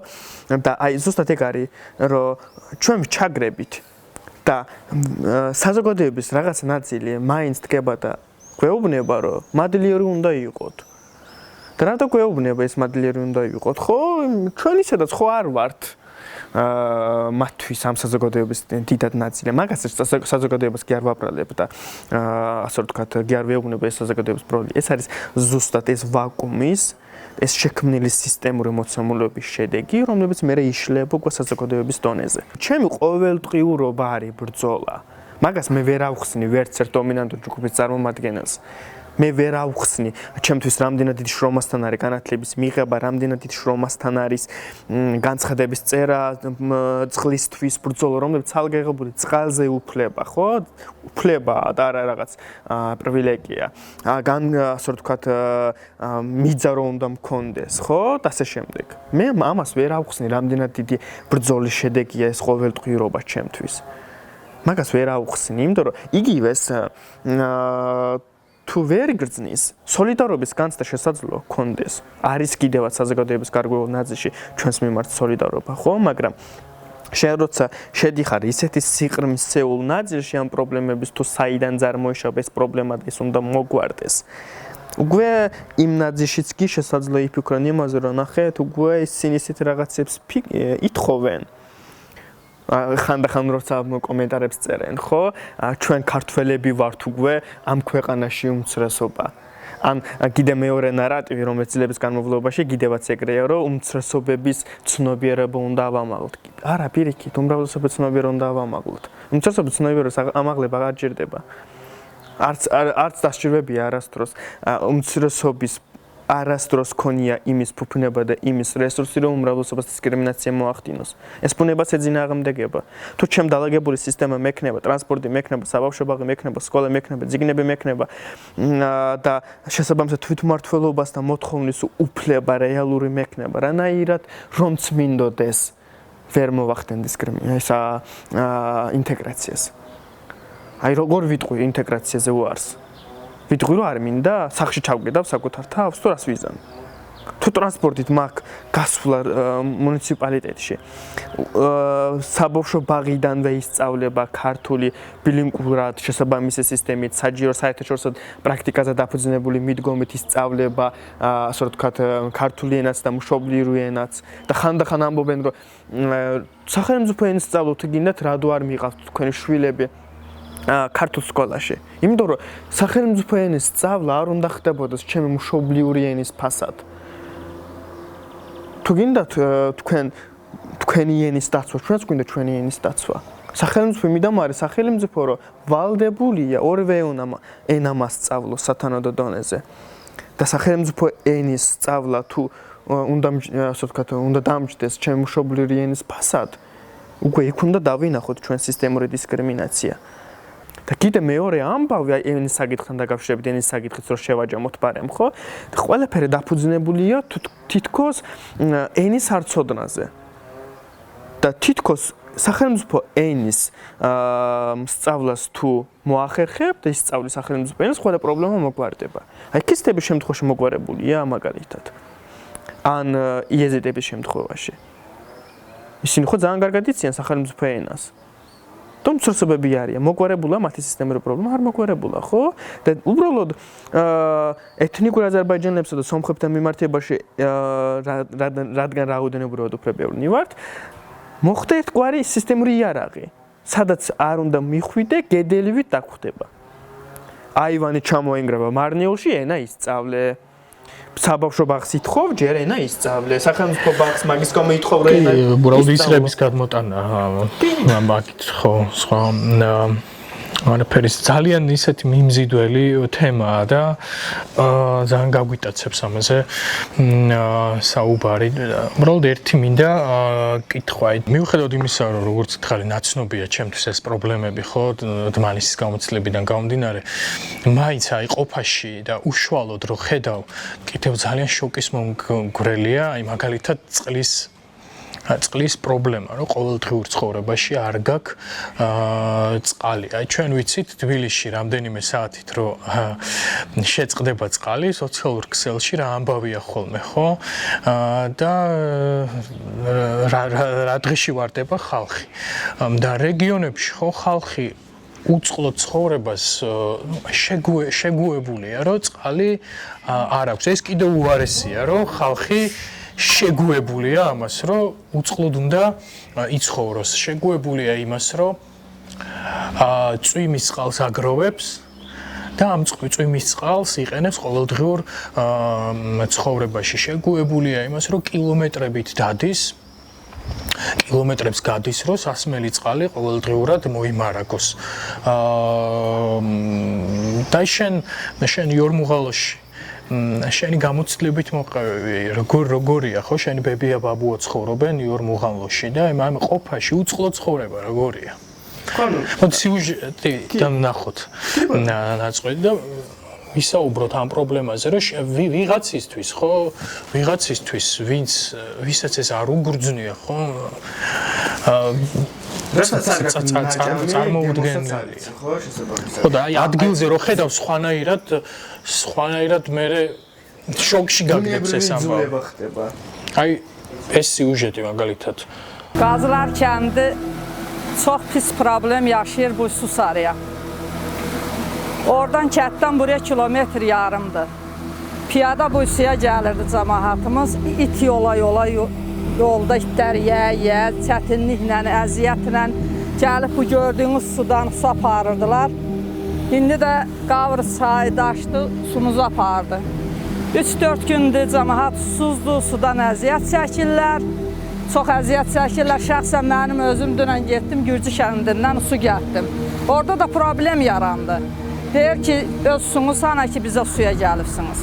და აი ზუსტად ეგ არის, რომ ჩვენ ჩაგრებით და საზოგადოების რაღაც ნაწილი მაინც დგება და გვეუბნება, რომ მადლიერი უნდა იყოთ. და რატო გვეუბნება ეს მადლიერი უნდა იყოთ? ხო, ჩვენ ისედაც ხო არ ვართ მათთვის ამ საზოგადოების დიდად ნაწილი. მაგას საზოგადოებას კი არ ვაბრალებ და ასე ვთქვათ, კი არ ვეუბნება ეს საზოგადოების პრობლემა. ეს არის ზუსტად ეს ვაკუუმის, ეს შექმნილი სისტემური მოცემულობის შედეგი, რომლებიც მე იშლება უკვე საზოგადოების დონეზე. ჩემი ყოველდღიურობა არის ბრძოლა. მაგას მე ვერ ავხსნი ვერც ერთ დომინანტურ ჯგუფის წარმომადგენელს. მე ვერ ავხსნი, ჩემთვის რამდენად დიდი შრომასთან არის განათლების მიღება, რამდენად დიდი შრომასთან არის განცხადების წერა, წყლისთვის ბრძოლა, რომლებიც ცალკეღებული წყალზე უფლება, ხო? უფლება და არა რაღაც პრივილეგია. ასე ვთქვათ, მიძა რომ უნდა მქონდეს, ხო? და ასე შემდეგ. მე ამას ვერ ავხსნი, რამდენად დიდი ბრძოლის შედეგია ეს ყოველდღიურობა ჩემთვის. მაგას ვერ ავხსნი, იმიტომ რომ იგივეს თუ ვერ იგრძნის, სოლიდარობის განცდა შესაძლოა გქონდეს. არის კიდევაც საზოგადოების გარკვეულ ნაწილში ჩვენს მიმართ სოლიდარობა, ხო? მაგრამ შენ როცა შედიხარ ისეთი სიყრმისეულ ნაწილში ამ პრობლემების თუ საიდან წარმოიშავა ეს პრობლემა და ეს უნდა მოგვარდეს. უკვე იმ ნაწილშიც კი შესაძლოა იფიქრონ იმაზე, რომ ნახეთ, უკვე ისინი ისეთ რაღაცებს ითხოვენ. ხანდახან როცა კომენტარებს წერენ, ხო? ჩვენ ქართველები ვართ უკვე ამ ქვეყანაში უმცირესობა. ან კიდე მეორე ნარატივი, რომელიც წლების განმავლობაში კიდევაც ეგრეა, რომ უმცირესობების ცნობიერება უნდა ავამაღლოთ. არა, პირიქით, უმრავლესობის ცნობიერება უნდა ავამაღლოთ. უმცირესობის ცნობიერების ამაღლება არ ჭირდება. არც დასჭირებია არასდროს უმცირესობის არასდროს ქონია იმის ფუფუნება და იმის რესურსი, რომ უმრავლესობას დისკრიმინაცია მოახდინოს. ეს ბუნებას ეძინააღმდეგება. თუ ჩემ დალაგებული სისტემა მექნება, ტრანსპორტი მექნება, საბავშვო ბაღი მექნება, სკოლა მექნება, ძიგნები მექნება და შესაბამისად თვითმმართველობასთან მოთხოვნის უფლება რეალური მექნება, რანაირად რომც მინდოდეს ვერ მოვახდენ ინტეგრაციას. აი როგორ ვიტყვი ინტეგრაციაზე უარს? ვიტყვი რომ არ მინდა სახში ჩავკიდავ საკუთარ თავს თუ რას ვიზამ. თუ ტრანსპორტით მაქვს გასვლა მუნიციპალიტეტში, საბავშვო ბაღიდანვე ისწავლება ქართული ბილინგურად შესაბამისი სისტემით, საჯარო საერთაშორისო პრაქტიკაზე დაფუძნებული მიდგომით ისწავლება, ასე ვთქვათ, ქართული ენაც და მშობლიურ ენაც და ხანდახან ამბობენ რომ სახელმწიფო ენის სწავლოთ გინდათ, რადო არ მიყავთ თქვენი შვილები ქართულ სკოლაში. იმიტომ რომ სახელმწიფო ენის სწავლა არ უნდა ხდებოდეს ჩემი მშობლიური ენის ფასად. თუ გინდათ თქვენი ენის დაცვა, ჩვენც გვინდა ჩვენი ენის დაცვა. სახელმწიფო მიდამ არის სახელმწიფო, რომ ვალდებულია ორივე ენა მასწავლოს სათანადო დონეზე. და სახელმწიფო ენის სწავლა თუ ასე ვთქვათ, უნდა დამჯდეს ჩემი მშობლიური ენის ფასად, უკვე იქ უნდა დავინახოთ ჩვენ სისტემური დისკრიმინაცია. და კიდე მეორე ამბავი ენის საკითხთან დაკავშირებით, ენის საკითხიც რო შევაჯამოთ ბარემ, ხო? ყველაფერი დაფუძნებულია თითქოს ენის არცოდნაზე. და თითქოს სახელმწიფო ენის სწავლას თუ მოახერხებ და ისწავლის სახელმწიფო ენის, ყველა პრობლემა მოგვარდება. აი ქისტების შემთხვევაში მოგვარებულია მაგალითად. ან იეზიდების შემთხვევაში. ისინი ხო ძალიან კარგად იციან სახელმწიფო ენას. უმცირესობები არიან, მოგვარებულა მათი სისტემური პრობლემა არ მოგვარებულა, ხო? და უბრალოდ ეთნიკურ აზერბაიჯანელებსა და სომხებთან მიმართებაში რადგან რაოდენობრივად უფრო ბევრი ვართ, მოხდა ერთგვარი სისტემური იარაღი, სადაც არ უნდა მიხვიდე, გედელივით დაგხვდება. აივანი ჩამოენგრება მარნიულში, ენა ისწავლე. საბავშვო ბაღს ითხოვ, ჯერ ენა ისწავლე. სახელმწიფო ბაღს მაგის გამო ითხოვ, რომ ენა უბრალოდ ისრების გადმოტანა. მაგით ხო, სხვა არაფერი ძალიან ისეთი მიმზიდველი თემაა და ძალიან გაგვიტაცებს ამაზე საუბარი. უბრალოდ ერთი მინდა კითხვა. მიუხედავად იმისა, რომ როგორც გითხარი, ნაცნობია ჩემთვის ეს პრობლემები, ხო, დმანისის გამოცდილებიდან გამომდინარე, მაინც აი ყოფაში და უშუალოდ რო ხედავ, კიდევ ძალიან შოკის მომგვრელია, აი მაგალითად წყლის პრობლემა, რომ ყოველდღიურ ცხოვრებაში არ გაქვს წყალი. აი ჩვენ ვიცით თბილისში რამდენიმე საათით რომ შეწყდება წყალი სოციალურ ქსელში რა ამბავია ხოლმე, ხო? და რა დღეში ვარდება ხალხი. და რეგიონებში ხო ხალხი უწყლო ცხოვრებას შეგუებულია, რომ წყალი არ აქვს. ეს კიდევ უარესია, რომ ხალხი შეგუებულია ამას, რომ უწყლოდ უნდა იცხოვროს. შეგუებულია იმას, რომ წვიმის წყალს აგროვებს და ამ წვიმის წყალს იყენებს ყოველდღიურ ცხოვრებაში. შეგუებულია იმას, რომ კილომეტრებით დადის, კილომეტრებს გადის, რომ სასმელი წყალი ყოველდღიურად მოიმარაგოს. და შენ იორმუღალოში შენი გამოცდილებით მოყევი, როგორია, ხო, შენი ბებია ბაბუა ცხოვრობენ იორმუღალოში და ამ ყოფაში უწყლო ცხოვრება როგორია? ხო, სიუჟეტი ნახოთ. ნაწყვეტი და ვისაუბროთ ამ პრობლემაზე, რომ ვიღაცისთვის, ხო, ვისაც ეს არ უგრძნია, ხო? წარმოუდგენელია. ხო და აი ადგილზე რო ხედავ სხვანაირად მე შოკში გაგდებს ეს ამბავი. აი ეს სიუჟეტი მაგალითად. Qazlar kəndi çox pis problem yaşayır bu Susarıya. Oradan kənddən buraya kilometr yarımdır. Piyada bu suya gəlirdi cəmaatımız. İt yola yolda itlər yeyə, çətinliklə, əziyyətlə gəlib bu gördüyünüz sudan su aparırdılar. İndi də qavr çayı daşdı, sumuzu apardı. 3-4 gündür cəmaat susuzdur, sudan əziyyət çəkirlər. Çox əziyyət çəkirlər. Şəxsən mənim özüm dünən getdim, Gürcü kəndindən su gəldim. Orada da problem yarandı. Deyir ki, öz sunuz sana ki, bizə suya gəlibsiniz.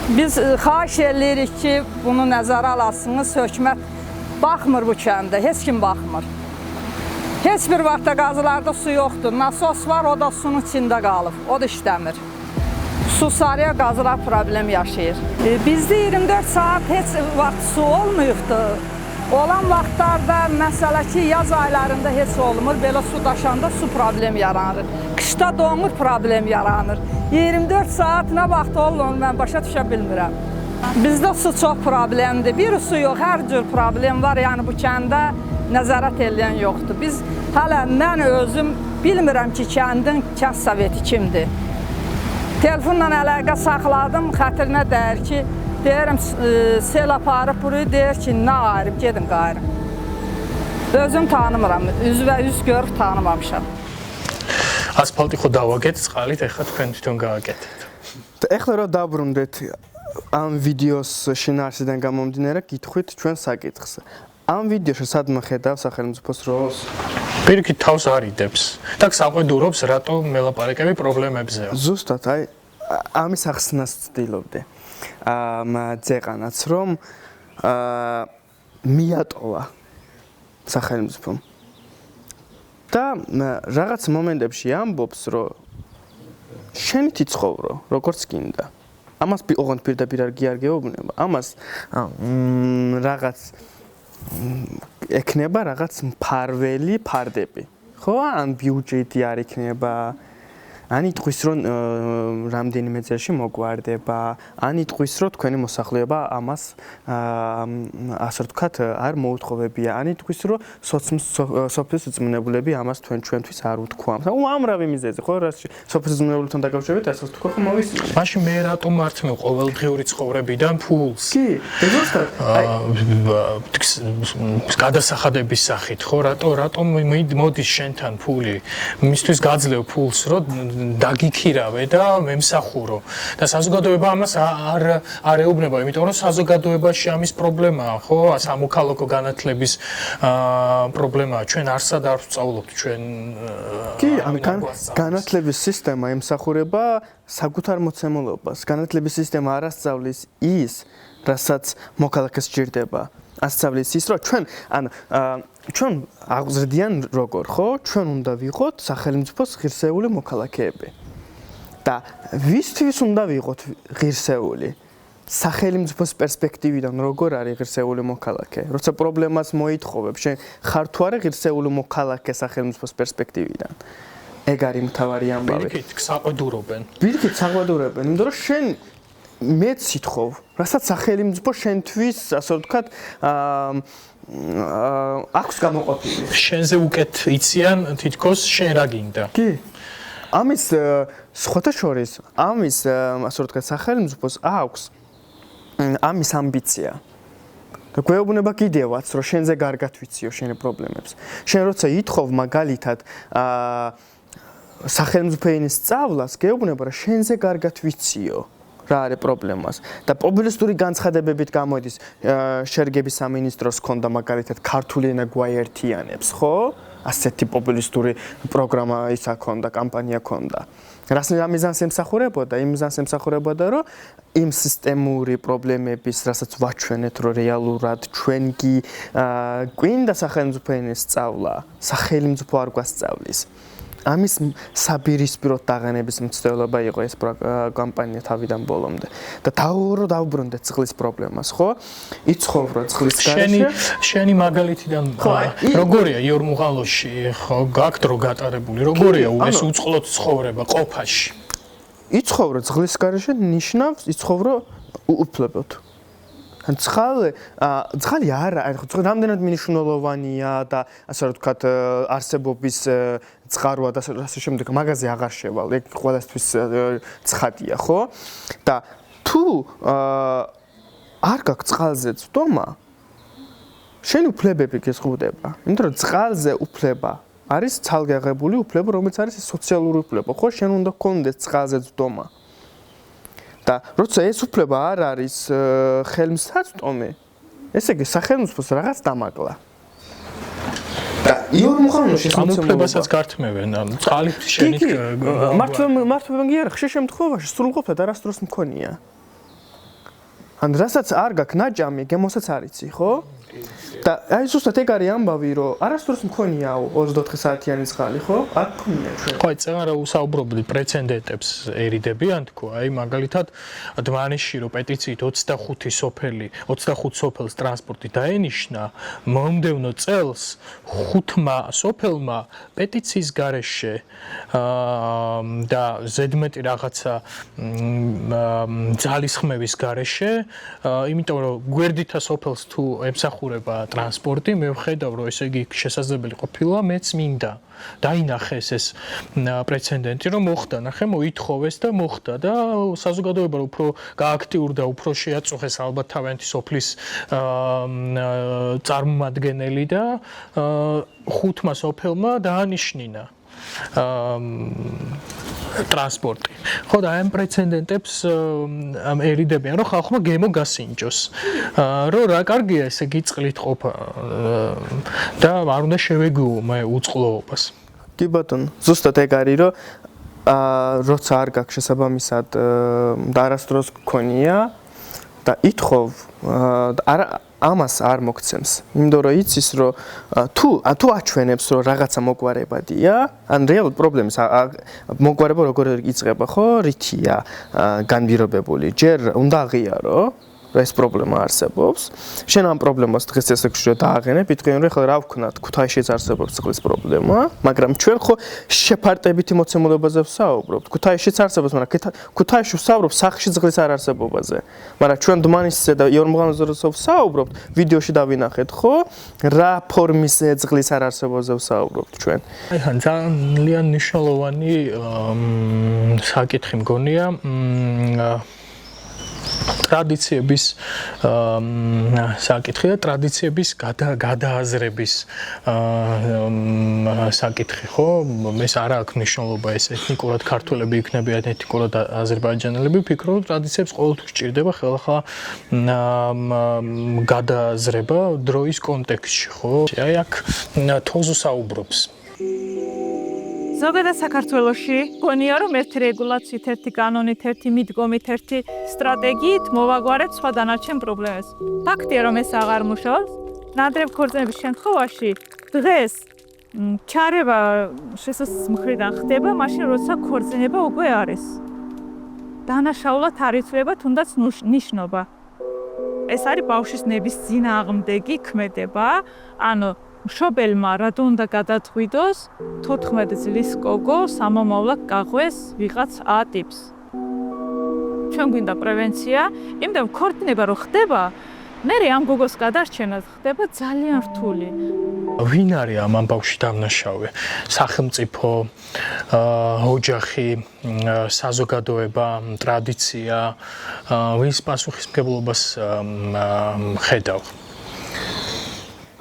Biz xahiş edirik ki, bunu nəzərə alasınız. Hökumət baxmır bu kəndə, heç kim baxmır. Heç bir vaxtda qazılarda su yoxdur. Nasos var, o da sunun içində qalıb. O da işləmir. Susarıya qazılar problem yaşayır. Bizdə 24 saat heç vaxt su olmayıbdır. Olan vaxtlarda, məsələ ki, yaz aylarında heç olmur. Belə su daşanda su problem yaranır. Qışda donur problem yaranır. 24 saat nə vaxt olur, mən başa düşə bilmirəm. Bizdə su çox problemdir. Bir su yox, hər cür problem var. Yəni bu kəndə nəzarət edən yoxdur. Biz hələ mən özüm bilmirəm ki, kəndin kənd soveti kimdir. Telefonla əlaqə saxladım, xətrinə dəyir ki, deyirəm sel aparıb burayı, deyir ki, nə ayırıb, gedin qayırın. Özüm tanımıram, üz görüb tanımamışam. ასფალტი ხო დავაგეთ წყალით, ეხლა თქვენ თვითონ გააკეთეთ. ეხლა რომ დაბრუნდეთ ამ ვიდეოს შინაარსიდან გამომდინარე, გითხვით ჩვენ საკითხს. ამ ვიდეოში სადმე ხედავ სახელმწიფოს როლს? პირიქით თავს არიდებს და საყვედურობს რატო მელაპარაკები პრობლემებზე. ზუსტად, აი ამის ახსნას ვცდილობდი. ძეყანაც რომ მიატოვა სახელმწიფომ. და რაღაც მომენტებში ამბობს, რომ შენი თიცხოვრო, როგორც გინდა. ამას ოღონდ პირდაპირ არ გიარგეუბნება. ამას რაღაც ექნება რაღაც მფარველი ფარდები. ხო, ან ბიუჯეტი არ იქნება. ან იტყვის, რომ რამდენიმე წელში მოგვარდება, ან იტყვის, რომ თქვენი მოსახლეობა ამას ასე ვთქვათ, არ მოუთხოვებია, ან იტყვის, რომ სოფლის უწმუნებლები ამას ჩვენთვის არ უთქვამს. უამრავი მიზეზი, ხო, რა სოფლის უწმუნებლებთან დაკავშირებით ასე ვთქვა, ხო მოვისმინე. მაშინ მე რატომ მართმევ ყოველდღიური ცხოვრებიდან ფულს? კი, ზუსტად. გადასახადების სახით, ხო, რატომ მოდის შენთან ფული? მისთვის გაძლევ ფულს, რომ დაგიქირავე და მემსახურო. და საზოგადოება ამას არ ეუბნება, იმიტომ რომ საზოგადოებაში ამის პრობლემაა, ხო? სამოქალაქო განათლების პრობლემაა. ჩვენ არსად არ ვსწავლობთ ჩვენ კი, განათლების სისტემა ემსახურება საკუთარ მოცემულობას. განათლების სისტემა არ ასწავლის ის, რასაც მოქალაქეს სჭირდება. ასწავლის ის, რომ ჩვენ აღზრდიან როგორ, ხო? ჩვენ უნდა ვიყოთ სახელმწიფოს ღირსეული მოქალაქეები. და ვისთვის უნდა ვიყოთ ღირსეული? სახელმწიფოს პერსპექტივიდან როგორ არის ღირსეული მოქალაქე? როცა პრობლემას მოითხოვებ, შენ ხარ თუ არა ღირსეული მოქალაქე სახელმწიფოს პერსპექტივიდან? ეგ არის მთავარი ამბავი. პირიქით საყვედურობენ. პირიქით საყვედურობენ, იმიტომ რომ შენ მეც ითხოვ, რასაც სახელმწიფო შენთვის, ასე ვთქვათ, აქვს გამოყოფილი. შენზე უკეთ იციან თითქოს შენ რა გინდა. კი. ამის სხვათა შორის, ამის ასე ვთქვათ, სახელმწიფოს აქვს ამის ამბიცია. და გვეუბნება კიდევაც, რომ შენზე კარგად ვიციო შენი პრობლემებს. შენ როცა ითხოვ მაგალითად სახელმწიფო ენის სწავლას, გეუბნება, რომ შენზე კარგად ვიციო რა არის პრობლემას. და პოპულისტური განცხადებებით გამოდის შერგების სამინისტროს ქონდა მაგალითად ქართული ენა გვაერთიანებს, ხო? ასეთი პოპულისტური პროგრამა ისა ქონდა, კამპანია ქონდა. რას მიზანს ემსახურებოდა? იმ მიზანს ემსახურებოდა, რომ იმ სისტემური პრობლემების, რასაც ვაჩვენეთ, რომ რეალურად ჩვენ კი გვინდა სახელმწიფო ენის სწავლა, სახელმწიფო არ გვასწავლის. ამის საბირისპიროდ დაღენების მცდელობა იყო ეს კამპანია თავიდან ბოლომდე. და დაუბრუნდეთ წყლის პრობლემას, ხო? იცხოვრო წყლის გარეშე. შენი მაგალითიდან როგორია იორმუღალოში, ხო, გაქვთ რო გატარებული, როგორია ეს უწყლოდ ცხოვრება ყოფაში? იცხოვრო წყლის გარეშე ნიშნავს იცხოვრო უფლებოდ. წყალი არა, რამდენად მნიშვნელოვანია და ასე ვთქვათ, არსებობის წყაროა და ასე შემდეგ, მაგაზე აღარ შევალ, ეგ ყველასთვის ცხადია, ხო? და თუ არ გაქვს წყალზე წვდომა, შენი უფლებები გეზღუდება, იმიტომ რომ წყალზე უფლება არის ცალგაღებული უფლება, რომელიც არის სოციალური უფლება, ხო? შენ უნდა გქონდეს წყალზე წვდომა. და როცა ეს უფლება არ არის ხელმისაწვდომი, ესე იგი სახელმწიფოს რაღაც დამაკლა. და იორმუღალოში ამ უფლებასაც გართმევენ, ანუ წყალით შენი მართლობენ კი არა, ხშირ შემთხვევაში სრულყოფილად არასდროს მქონია. ან რასაც არ გაქვს ნაჭამი, გემოსაც არ იცი, ხო? და აი ზუსტად ეგ არის ამბავი, რომ არასდროს მქონიაო 24 საათიანი წყალი, ხო? არ მქონია ჩვენ. ხო, წეგან რა usაუბრობდი პრეცედენტებს ერიდებიან თქო, აი მაგალითად დმანიში რო პეტიციით 25 სოფელს ტრანსპორტი დაენიშნა, მომდევნო წელს 5 სოფელმა პეტიციის გარეშე და ზედმეტი რაღაცა ძალისხმევის გარეშე, იმიტომ რომ გვერდითა სოფელს თუ ემსახურება ტრანსპორტი, მე ვხედავ, რომ ესე იგი შესაძლებელი ყოფილა, მეც მინდა. დაინახეს ეს პრეცედენტი, რომ მოხდა, ნახე, მოითხოვეს და მოხდა და საზოგადოება უფრო გააქტიურდა, უფრო შეაწუხეს ალბათ თავიანთი სოფლის წარმომადგენელი და 5 სოფელმა დაანიშნინა ტრანსპორტი. ხო და ამ პრეცედენტებს ერიდებიან, რომ ხალხმა გემო გასინჯოს. რომ რა კარგია ესე იგი წყლით ყოფა და არ უნდა შევეგუო მე უწყლოობას. კი ბატონო, ზუსტად ეგ არის, რომ როცა არ გაქვს შესაბამისად და არასდროს გქონია და ითხოვ ამას არ მოგცემს. იმიტომ რომ იცის, რომ თუ აჩვენებს, რომ რაღაცა მოგვარებადია, ან რეალურ პრობლემას მოგვარება როგორ იწყება, ხო? რითია განვირობებული. ჯერ უნდა აღიარო, რომ ეს პრობლემა არსებობს. შენ ამ პრობლემას დღეს ესე გშურო დააღენებ, იტყვიან, რომ ხლა რა ვქნათ, ქუთაისშიც არსებობს წყლის პრობლემა, მაგრამ ჩვენ ხო შეფარტებითი მოცემულობაზე ვსაუბრობთ. ქუთაისშიც არსებობს, მაგრამ ქუთაისში ვსაუბრობ სახში წყლის არ არსებობაზე. მაგრამ ჩვენ დმანისზე და იორმუღალზე ვსაუბრობთ, ვიდეოში დავინახეთ, ხო? რა ფორმის წყლის არ არსებობაზე ვსაუბრობთ ჩვენ. აი, ძალიან მნიშვნელოვანი საკითხი მგონია. ტრადიციების საკითხი და ტრადიციების გადააზრების საკითხი, ხო? ეს არ აქვს მნიშვნელობა ეს ეთნიკურად ქართველები იქნებიან ეთნიკურად აზერბაიჯანელები, ვფიქრობ, ტრადიციებს ყოველთვის სჭირდება ხელახლა გადააზრება დროის კონტექსტში, ხო? აი აქ თოზო საუბრობს. ზოგადად საქართველოში გონია რომ ერთი რეგულაციით, ერთი კანონით, ერთი მიდგომით, ერთი სტრატეგიით მოვაგვარეთ სხვა დანარჩენ პრობლემებს. ფაქტია რომ ეს აღარ მუშაობს. ნადრევ ქორწინების შემთხვევაში დღეს ჩარევა შესაძლოა მხრიდან ხდება, მაშინ როცა ქორწინება უკვე არის. დანაშაულად არ იცვლება თუნდაც ნიშნობა. ეს არის ბავშვის ნების წინააღმდეგი ქმედება, ანუ მშობელმა რატო უნდა გადაწყვიტოს 14 წლის გოგო სამომავლად გაყვეს ვიღაც A ტიპს. ჩვენ გვინდა პრევენცია, იმიტომ ქორწინება რო ხდება, მერე ამ გოგოს გადარჩენა ხდება ძალიან რთული. ვინ არის ამ ამბავში დამნაშავე? სახელმწიფო, ოჯახი, საზოგადოება, ტრადიცია, ვის პასუხისმგებლობას ხედავ?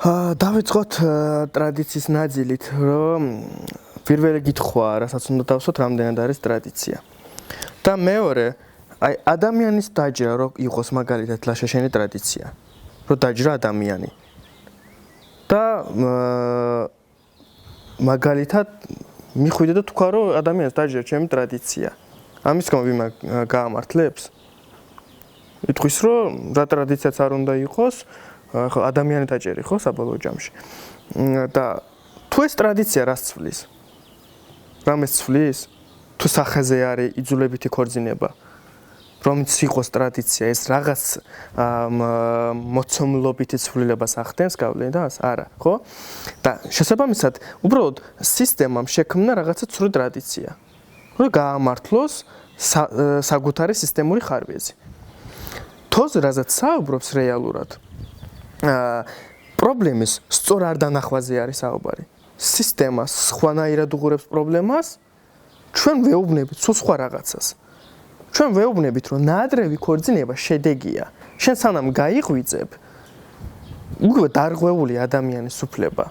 დავიწყოთ ტრადიციის ნაწილით, რომ პირველი კითხვა, რასაც უნდა დავსვათ, რამდენად არის ტრადიცია. და მეორე, აი ადამიანის დაჯერა რო იყოს მაგალითად ლაშაშენი ტრადიცია. რო დაჯერა ადამიანი. და მაგალითად მიხვიდე და თქვა რომ ადამიანს დაჯერა ჩემი ტრადიცია. ამის გამო ვინ გაამართლებს? იტყვის რომ რა ტრადიციაც არ უნდა იყოს, ხო ადამიანი დაჭერი ხო საბოლოო ჯამში. და თუ ეს ტრადიცია რას ცვლის? რამეს ცვლის? თუ სახეზე არის იძულებითი ქორწინება, რომიც იყოს ტრადიცია, ეს რაღაც მოცემულობითი ცვლილებას ახდენს გავლენას? არა, ხო? და შესაბამისად, უბრალოდ სისტემამ შექმნა რაღაცა ცრუ ტრადიცია, რომ გაამართლოს საკუთარი სისტემური ხარვეზი. თოზე რაზეც საუბრობს რეალურად პრობლემის სწორ არ დანახვაზე არის საუბარი. სისტემა სხვანაირად უღურებს პრობლემას, ჩვენ ვეუბნებით სულ სხვა რაღაცას. ჩვენ ვეუბნებით, რომ ნაადრევი ქორწინება შედეგია. შენ სანამ გაიღვიძებ, უკვე დარღვეული ადამიანის უფლება.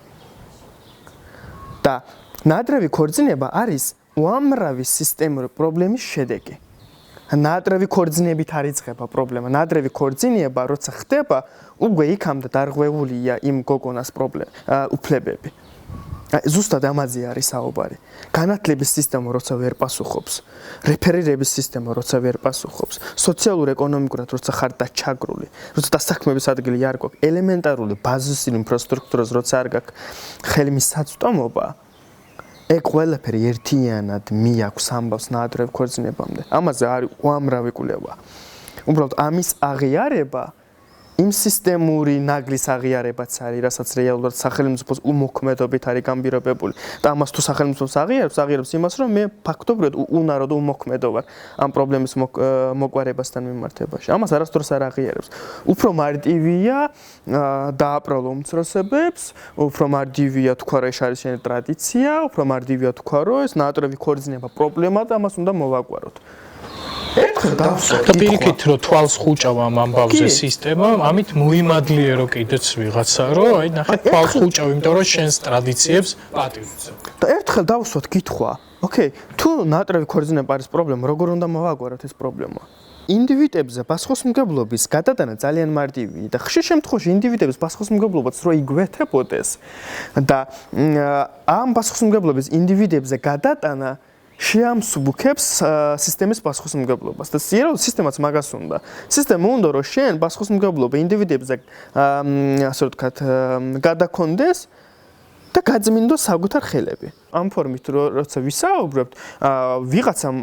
და ნაადრევი ქორწინება არის უამრავი სისტემური პრობლემის შედეგი. ნაადრევი ქორწინებით არ იწყება პრობლემა. ნაადრევი ქორწინება, როცა ხდება, უკვე იქამდე დარღვეულია იმ გოგონას უფლებები. ზუსტად ამაზე არის საუბარი. განათლების სისტემა როცა ვერ პასუხობს, რეფერირების სისტემა როცა ვერ პასუხობს, სოციალურ-ეკონომიკურად როცა ხარ დაჩაგრული, როცა დასაქმების ადგილი არ გვაქვს, ელემენტარული ბაზისური ინფრასტრუქტურას როცა არ გაქვს ხელმისაწვდომობა, ეგ ყველაფერი ერთიანად მიაქვს ამბავს ნაადრევ ქორწინებამდე. ამაზე არის უამრავი კვლევა. უბრალოდ ამის აღიარება იმ სისტემური ნაგლის აღიარებაც არის, რასაც რეალურად სახელმწიფოს უმოქმედობით არის გამბირობებული. და ამას თუ სახელმწიფოს აღიარებს იმას, რომ მე ფაქტობრივად უნაროდ უმოქმედო ვარ ამ პრობლემის მოგვარებასთან მიმართებაში. ამას არასდროს არ აღიარებს. უფრო მარტივია დააბრალო უმცროსებებს, უფრო მარტივია თქვა რომ ეს არის შენი ტრადიცია, უფრო მარტივია თქვა რომ ეს ნაადრევი ქორწინება პრობლემაა და ამას უნდა მოვაგვაროთ. ერთხელ დავსვათ და პირიქით რომ თვალს ხუჭავ ამ ამბავზე სისტემა, ამით მოიმადლიერო კიდეც ვიღაცა, რომ აი ნახე თვალს ხუჭავ, იმიტომ რომ შენს ტრადიციებს პატივცემ. და ერთხელ დავსვათ კითხვა, ოკეი, თუ ნაადრევი ქორწინება არის პრობლემა, როგორ უნდა მოვაგვაროთ ეს პრობლემა? ინდივიდებზე პასუხისმგებლობის გადატანა ძალიან მარტივია და ხშირ შემთხვევაში ინდივიდების პასუხისმგებლობაც რო იგვეთებოდეს და ამ პასუხისმგებლობის ინდივიდებზე გადატანა შეამსუბუქებს სისტემის პასუხისმგებლობას და სისტემაც მაგას უნდა. სისტემა უნდა რომ შენ პასუხისმგებლობა ინდივიდებზე ასე ვთქვათ გადაქონდეს და გაძმინდოს საკუთარ ხელები. ამ ფორმით როცა ვისაუბრებთ, ვიღაცამ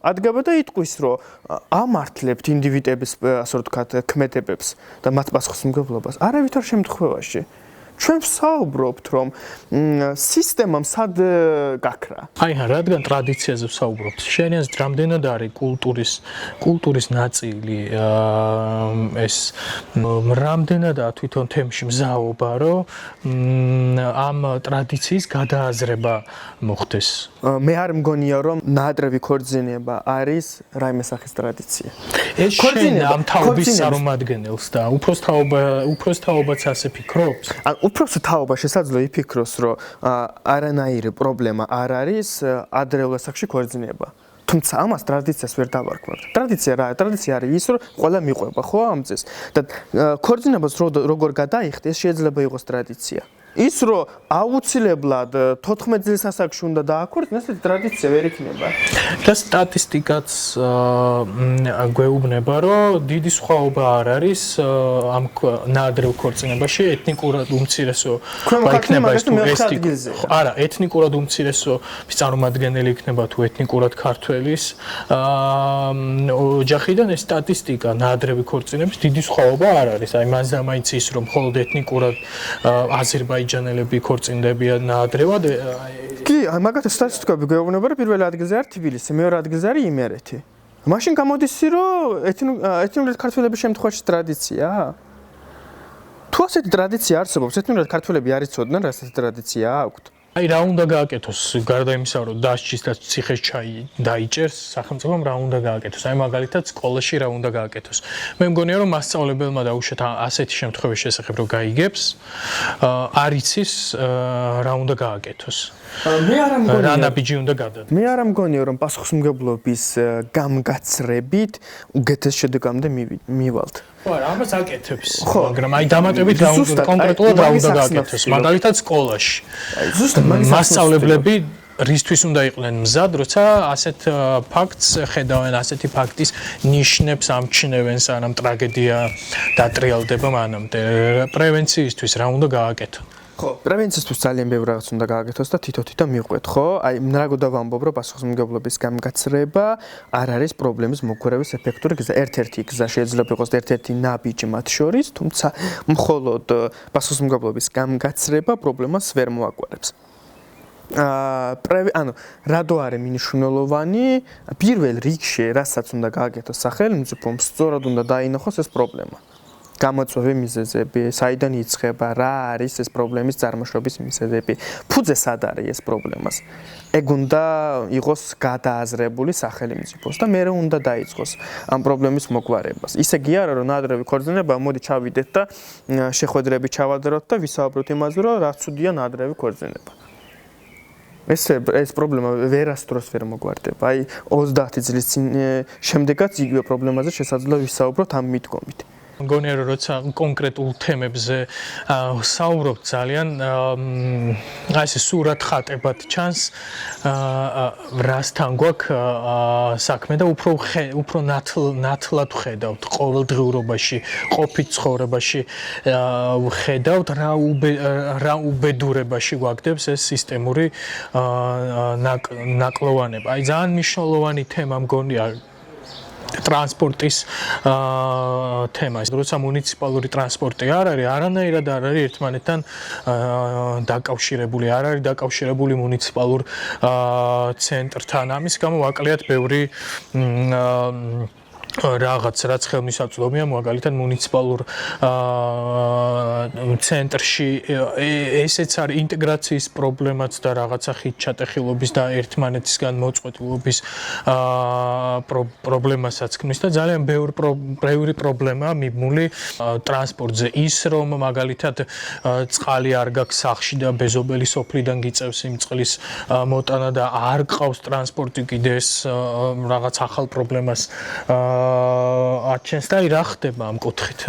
ადგება და იტყვის, რომ ამართლებთ ინდივიდების ასე ვთქვათ ქმედებებს და მათ პასუხისმგებლობას. არავითარ შემთხვევაში. ჩვენ ვსაუბრობთ რომ სისტემამ სად გაქრა. აი რადგან ტრადიციაზე ვსაუბრობთ, შენიანს რამდენად არის კულტურის ნაწილი ეს რამდენადაა თვითონ თემში მზაობა, რომ ამ ტრადიციის გადააზრება მოხდეს. მე არ მგონია რომ ნაადრევი ქორწინება არის რაიმე სახის ტრადიცია. ეს შენ ამ თაობის წარმომადგენელს და უფროს თაობაც ასე ფიქრობს? ან უფროს თაობა შესაძლოა იფიქროს, რომ არანაირი პრობლემა არ არის ადრეულ ასაკში ქორწინება. თუმცა ამას ტრადიციას ვერ დავარქმევთ. ტრადიცია რა? ტრადიცია არის ის, რომ ყველა მიყვება, ხო, ამ წეს. და ქორწინებას როგორ გადაიხდე, ეს შეიძლება იყოს ტრადიცია. ის რომ აუცილებლად 14 წლის ასაკში უნდა დააქორწინოს, ეს ტრადიცია ვერ იქნება. და სტატისტიკაც გვეუბნება, რომ დიდი სხვაობა არ არის ამ ნაადრევ ქორწინებაში ეთნიკურად უმცირესო იქნება ეს თუ არა, ეთნიკურად უმცირესო წარმომადგენელი იქნება თუ ეთნიკურად ქართველის ოჯახიდან ეს სტატისტიკა ნაადრევი ქორწინების დიდი სხვაობა არ არის. აი მას დამაიც ის რომ მხოლოდ ეთნიკურად აზერბაიჯანელები ქორწინდებიან ნაადრევად. კი, მაგათ სტატისტიკები გვეუბნება, რომ პირველ ადგილზე არის თბილისი, მეორე ადგილზე არის იმერეთი. მაშინ გამოდის, რომ ეთნიკურად ქართველების შემთხვევაში ტრადიციაა? თუ ასეთი ტრადიცია არსებობს, ეთნიკურად ქართველები არ იცოდნენ, რა ასეთი ტრადიცია აქვთ. აი რა უნდა გააკეთოს გარდა იმისა რომ დასჯის და ციხეს ჩაი დაიჭერს სახელმწიფომ რა უნდა გააკეთოს აი მაგალითად სკოლაში რა უნდა გააკეთოს მე მგონია რომ მასწავლებელმა დაუშვათ ასეთი შემთხვევის შესახებ რომ გაიგებს არ იცის რა უნდა გააკეთოს მე არ ამგონია რა ნაბიჯი უნდა გადადოს მე არ ამგონია რომ პასუხისმგებლობის გამგაცრებით უგეთეს შედეგამდე მივალთ ხო არა ამას აკეთებს მაგრამ აი დამატებით რა უნდა კონკრეტულად რა უნდა გააკეთოს მაგალითად სკოლაში მასწავლებლები რისთვის უნდა იყვნენ მზად, როცა ასეთ ფაქტს ხედავენ, ასეთი ფაქტის ნიშნებს ამჩნევენ, სანამ ტრაგედია დატრიალდება მანამდე. პრევენციისთვის რა უნდა გააკეთო? ხო, პრევენციისთვის ძალიან ბევრი რაღაც უნდა გააკეთოს და თვითონ მიყვეთ, ხო? აი, რა ვამბობ, რომ პასუხისმგებლობის გამგაცრება არ არის პრობლემის მოგვარების ეფექტური გზა. ერთ-ერთი გზა შეიძლება იყოს ერთ-ერთი ნაბიჯი მათ შორის, თუმცა მხოლოდ პასუხისმგებლობის გამგაცრება პრობლემას ვერ მოაგვარებს. ანუ რადო არის მნიშვნელოვანი პირველ რიგში რასაც უნდა გააკეთოს სახელმწიფომ სწორად უნდა დაინახოს ეს პრობლემა გამოწვევი მიზეზები საიდან იწყება რა არის ეს პრობლემის წარმოშობის მიზეზები ფუძე სად არის ეს პრობლემას ეგ უნდა იყოს გადააზრებული სახელმწიფოს და მერე უნდა დაიწყოს ამ პრობლემის მოგვარებას ისე კი არა რომ ნაადრევი ქორწინება მოდი ჩავიდეთ და შეხვედრები ჩავადროთ და ვისაუბროთ იმაზე რომ რა ცუდია ნაადრევი ქორწინება ეს პრობლემა ვერასდროს ვერ მოგვარდება. აი 30 წლის შემდეგაც იგივე პრობლემაზე შესაძლოა ვისაუბროთ ამ მიდგომით. მგონია რომ როცა კონკრეტულ თემებზე საუბრობთ ძალიან აი ეს სურათ ხატებად ჩანს რასთან გვაქვს საქმე და უფრო ნათლად ხედავთ ყოველდღიურობაში, ყოფით ცხოვრებაში ხედავთ რა უბედურებაში გვაგდებს ეს სისტემური ნაკლოვანება. აი ძალიან მნიშვნელოვანი თემა მგონია ტრანსპორტის თემა. როცა მუნიციპალური ტრანსპორტი არ არის, არანაირად არ არის ერთმანეთთან დაკავშირებული, არ არის დაკავშირებული მუნიციპალურ ცენტრთან. ამის გამო ვაკლიათ ბევრი რაღაც რაც ხელმისაწვდომია მაგალითად მუნიციპალურ ცენტრში ესეც არის ინტეგრაციის პრობლემაც და რაღაცა ხით ჩატეხილობის და ერთმანეთისგან მოწყვეტილობის პრობლემასაც ქმნის და ძალიან ბევრი პრობლემაა მიბმული ტრანსპორტზე ის რომ მაგალითად წყალი არ გაქვს სახლში და ბეზობელი სოფლიდან გიწევს იმ წყლის მოტანა და არ ყავს ტრანსპორტი კიდე ეს რაღაც ახალ პრობლემას აჩენს და რა ხდება ამ კუთხით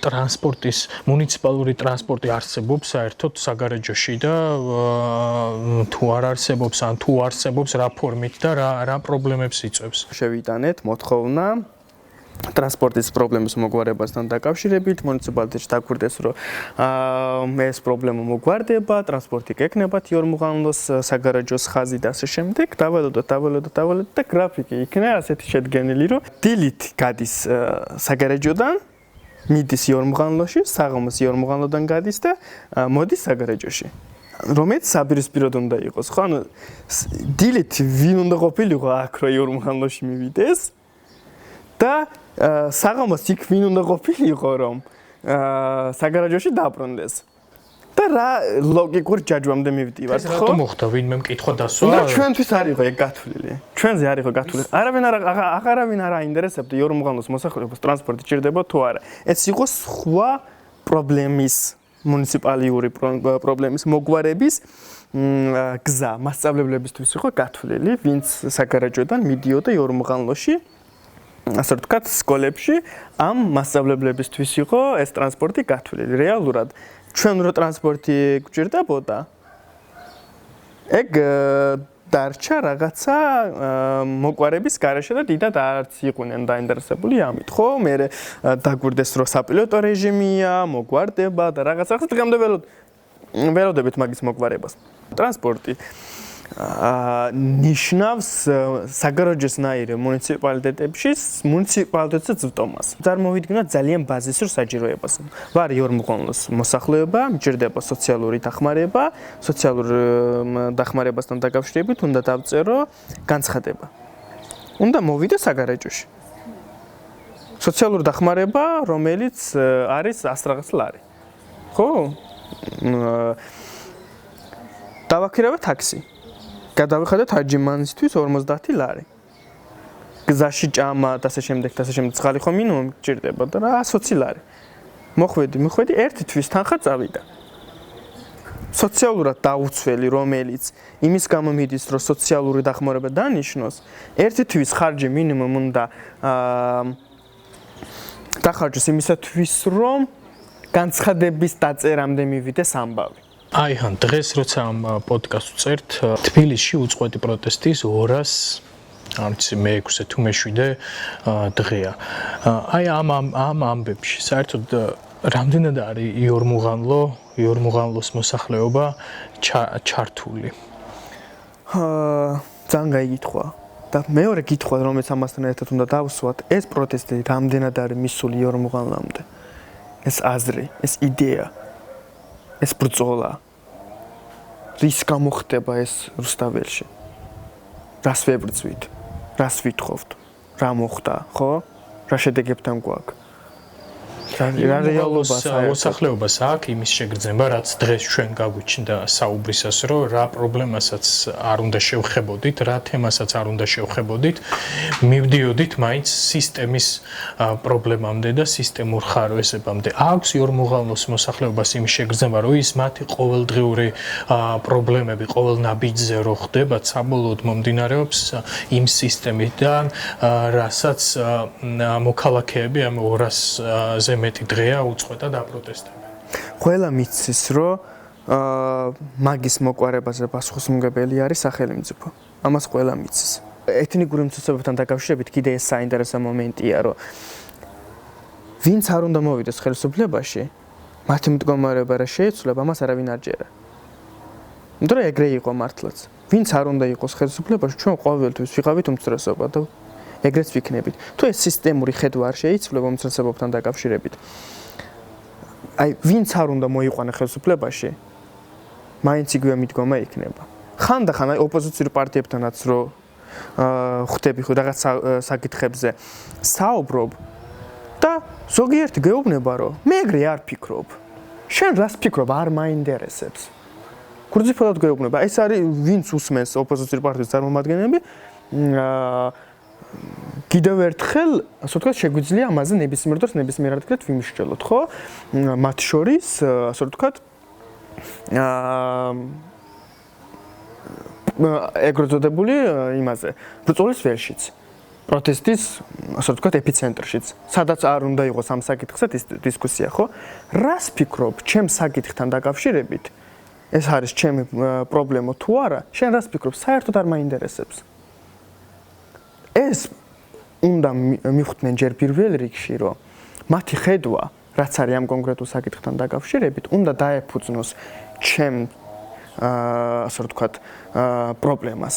ტრანსპორტის მუნიციპალური ტრანსპორტი არსებობს საერთოდ საგარეჯოში და თუ არ არსებობს ან თუ არსებობს რა ფორმით და რა პრობლემებს იწვევს შევიტანეთ მოთხოვნა ტრანსპორტის პრობლემის მოგვარებასთან დაკავშირებით მუნიციპალიტეტში დაგვირდეს რომ ეს პრობლემა მოგვარდება ტრანსპორტი გეკნებათ იორმუღანლოს საგარეჯოს ხაზი და ასე შემდეგ დავალოდოთ და გრაფიკი იქნება ასეთი შედგენილი რომ დილით გადის საგარეჯოდან მიდის იორმუღანლოში, საღამოს იორმუღანლოდან გადის და მოდის საგარეჯოში. რომელიც საპირისპიროდ უნდა იყოს, ხო? ანუ დილით ვინ უნდა ყოფილიყო აქ რო იორმუღანლოში მივიდეს და საღამოს იქ ვინ უნდა ყოფილიყო რომ საგარეჯოში დაბრუნდეს. და რა ლოგიკურ ჯაჯვამდე მივდივართ, ხო? რატომ მოხდა ვინმე მკითხვა დასვა? და ჩვენთვის არ იყო ეგ გათვლილი. ჩვენზე არ იყო გათვლილი. აღარავინ არ აინტერესებდა იორმუღანლოს მოსახლეობას ტრანსპორტი ჭირდება თუ არა. ეს იყო სხვა პრობლემის მუნიციპალიური პრობლემის მოგვარების გზა მასწავლებლებისთვის იყო გათვლილი, ვინც საგარეჯოდან მიდიოდა იორმუღანლოში, ასე ვთქვათ, სკოლებში ამ მასწავლებლებისთვის იყო ეს ტრანსპორტი გათვლილი. რეალურად ჩვენ რო ტრანსპორტი გვჭირდებოდა, ეგ დარჩა რაღაცა მოგვარების გარეშე და დიდად არც იყვნენ დაინტერესებული ამით, ხო? მე დაგვირდეს რომ საპილოტო რეჟიმია, მოგვარდება და რაღაცა დღემდე ველოდებით მაგის მოგვარებას. ტრანსპორტი ნიშნავს საგარეჯოსნაირ მუნიციპალიტეტებში მუნიციპალიტეტზე წვდომას. წარმოვიდგინოთ ძალიან ბაზისურ საჭიროებას. ვარ იორმუღანლოს მოსახლეობა, მჭირდება სოციალური დახმარება, სოციალურ დახმარებასთან დაკავშირებით უნდა დავწერო განცხადება. უნდა მოვიდე საგარეჯოში. სოციალური დახმარება, რომელიც არის 100 რაღაც ლარი. ხო? დავაქირავე ტაქსი. გადავიხადეთ აჯიმანისთვის 50 ლარი. გზაში ჭამა და ასე შემდეგ წყალი ხო მინიმუმ გჭირდება და რა 120 ლარი. მიხვედი ერთი თვის თანხა წავიდა. სოციალურად დაუცველი, რომელიც იმის გამო მიდის, რომ სოციალური დახმარება დანიშნოს, ერთი თვის ხარჯი მინიმუმ უნდა დახარჯოს იმისათვის, რომ განცხადების დაწერამდე მივიდეს ამბავი. აი ხან დღეს როცა ამ პოდკასტს წერთ, თბილისში უწყვეტი პროტესტის 200 არც მე-6 თუ მე-7 დღეა. აი ამ ამბებში საერთოდ რამდენად არის იორმუღანლოს მოსახლეობა ჩართული? ძალიან კაი კითხვა. და მეორე კითხვა, რომელიც ამასთან ერთად უნდა დავსვათ, ეს პროტესტი რამდენად არის მისული იორმუღანლამდე? ეს აზრი, ეს იდეა, ეს ბრძოლა. რის გამო ხდება ეს რუსთაველში? რას ვებრძვით? რას ვითხოვთ? რა მოხდა, ხო? რა შედეგებთან გვაქვს? რა რეალობაა მოსახლეობას აქვს იმის შეგრძნება, რაც დღეს ჩვენ გაგვიჩნდა საუბრისას, რომ რა პრობლემასაც არ უნდა შევხებოდით, რა თემასაც არ უნდა შევხებოდით, მივდიოდით მაინც სისტემის პრობლემამდე და სისტემურ ხარვესებამდე. აქვს იორმუღანლოს მოსახლეობას იმის შეგრძნება, რომ ის მათი ყოველდღიური პრობლემები ყოველ ნაბიჯზე რო ხდებათ, საბოლოოდ მომდინარეობს იმ სისტემიდან, რასაც მოქალაქეები ამ 200-ზე მეტი დღეა უწყვეტად აპროტესტებენ. ყველა მიცის, რომ მაგის მოყვარებაზე პასუხისმგებელი არის სახელმწიფო. ამას ყველა მიცის. ეთნიკური მცოცებებთან დაკავშირებით კიდე ეს საინტერესო მომენტია, რომ ვინც არ უნდა მოვიდეს ხელისუფლებაში, მათი მდგომარეობა რა შეეცვლება, ამას არავინ არ ჯერა. იმიტომ რომ ეგრე იყო მართლაც. ვინც არ უნდა იყოს ხელისუფლებაში, ჩვენ ყოველთვის ვიყავით უმცირესობა და ეგრეც ვიქნებით. თუ ეს სისტემური ხედვა არ შეიცვლება უმცირესობებთან დაკავშირებით, აი ვინც არ უნდა მოიყვანა ხელისუფლებაში, მაინც იგივე მიდგომა იქნება. ხანდახან აი ოპოზიციურ პარტიებთანაც რო ხვდები ხო რაღაც საკითხებზე საუბრობ და ზოგიერთი გეუბნება, რომ მე ეგრე არ ფიქრობ. შენ რას ფიქრობ, არ მაინტერესებს. გრძიფულად გეუბნება. ეს არის ვინც უსმენს ოპოზიციურ პარტიის წარმომადგენლები, კიდევ ერთხელ, ასე ვთქვათ, შეგვიძლია ამაზე ნებისმიერ დროს ნებისმიერ ადგილას ვიმსჯელოთ, ხო? მათ შორის, ასე ვთქვათ, ეგრეთ წოდებული იმაზე, ბრძოლის ველშიც, პროტესტის, ასე ვთქვათ, ეპიცენტრშიც, სადაც არ უნდა იყოს ამ საკითხზე დისკუსია, ხო? რას ფიქრობ, ჩემ საკითხთან დაკავშირებით? ეს არის ჩემი პრობლემა თუ არა? შენ რას ფიქრობ? საერთოდ არ მაინტერესებს. ეს უნდა მიხვდნენ ჯერ პირველ რიგში, რომ მათი ხედვა, რაც არის ამ კონკრეტულ საკითხთან დაკავშირებით, უნდა დაეფუძნოს ჩემ ასე ვთქვათ, პრობლემას.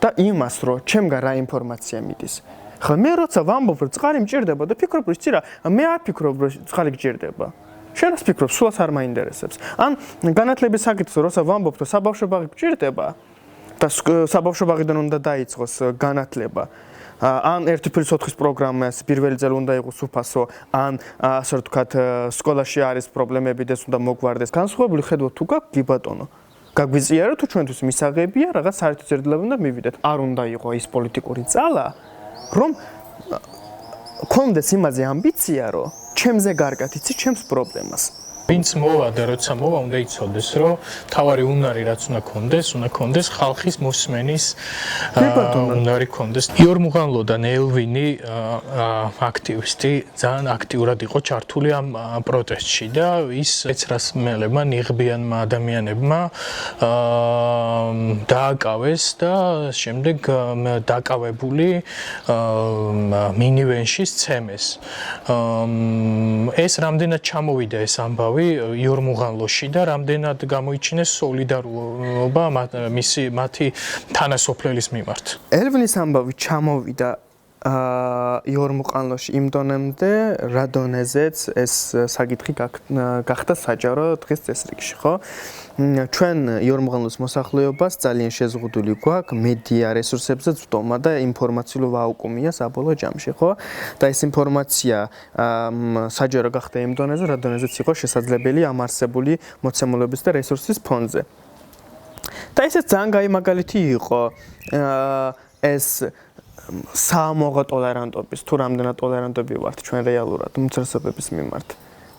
და იმას, რომ ჩემგან რა ინფორმაცია მიდის. ხო მე როცა ვამბობ რომ წყალი მჭირდება და ფიქრობ რომ იცი რა მე არ ფიქრობ რომ წყალი გჭირდება შენ რას ფიქრობ სულაც არ მაინტერესებს ან განათლების საკითხზე როცა ვამბობ რომ საბავშვო ბაღი გჭირდება და საბავშვო ბაღიდან უნდა დაიწყოს განათლება ან 1+4 პროგრამას პირველი წელი უნდა იყოს უფასო ან ასე ვთქვათ სკოლაში არის პრობლემები და უნდა მოგვარდეს განსხვავებული ხედვა თუ გაქვს კი ბატონო გაგვიწია რომ თუ ჩვენთვის მისაღებია რაღაც საერთო ძერდლები უნდა მივიდეთ არ უნდა იყო ის პოლიტიკური ძალა რომ კონდეს იმაზე ამბიცია რომ ჩემზე გარკვეთ იცი ჩემს პრობლემას ვინც მოვა და როცა მოვა უნდა იცოდეს რომ თავარი უნარი რაც უნდა კონდეს ხალხის მოსმენის უნარი კონდეს იორმუღანლო და ნელვინი აქტივისტი ძალიან აქტიურად იყო ჩართული ამ პროტესტში და ის ეცრას მელებმა ნიღბიანმა ადამიანებმა დააკავეს და შემდეგ დაკავებული მინივენში სცემეს ეს რამდენად ჩამოვიდა ეს ამბავი იორმუღანლოში და რამდენად გამოიჩინეს სოლიდარობა მათი თანასოფლელის მიმართ. ელვინის ამბავი ჩამოვიდა იორმუღანლოში იმ დონემდე, რა დონეზეც ეს საკითხი გახდა საჯარო დღის წესრიგში, ხო? ჩვენ იორმუღანლოს მოსახლეობას ძალიან შეზღუდული გვაქვს მედია რესურსებზე წვდომა და ინფორმაციულ ვაუკუმია საბოლოო ჯამში, ხო? და ეს ინფორმაცია საჯარო გახდა იმ დონეზე, რა დონეზეც იყო შესაძლებელი ამ არსებული მოცემულობის და რესურსის ფონზე. და ესეც ძალიან კაი მაგალითი იყო ეს საამოღო ტოლერანტობის თუ რამდენად ტოლერანტები ვართ ჩვენ რეალურად უმცირესობების მიმართ.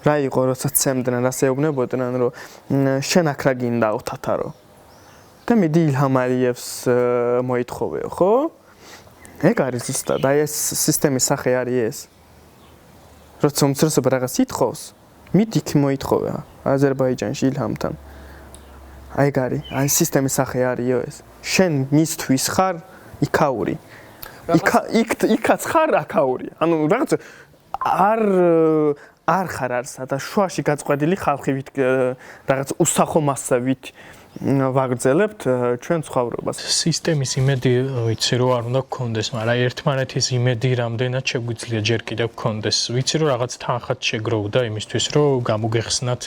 რა იყო როცა ცემდნენ ასე ეუბნებოდნენ რომ შენ აქ რა გინდა უთათარო და მიდი ილჰამ ალიევს მოითხოვეო ხო ეგ არის ზუსტად აი ეს სისტემის სახე არის ეს როცა უმცირესობა რაღაც ითხოვს მიდი იქ მოითხოვე აზერბაიჯანში ილჰამთან აი ეგ არის აი სისტემის სახე არისო ეს შენ მისთვის ხარ იქაური იქაც ხარ აქაური ანუ რაღაც არ ხარ არსა და შუაში გაწყვეტილი ხალხივით რაღაც უსახო მასავით ვაგრძელებთ ჩვენ ცხოვრებას. სისტემის იმედი ვიცი რომ არ უნდა გქონდეს, მაგრამ ერთმანეთის იმედი რამდენად შეგვიძლია ჯერ კიდევ გქონდეს. ვიცი რომ რაღაც თანხად შეგროვდა იმისთვის რომ გამოგეხსნათ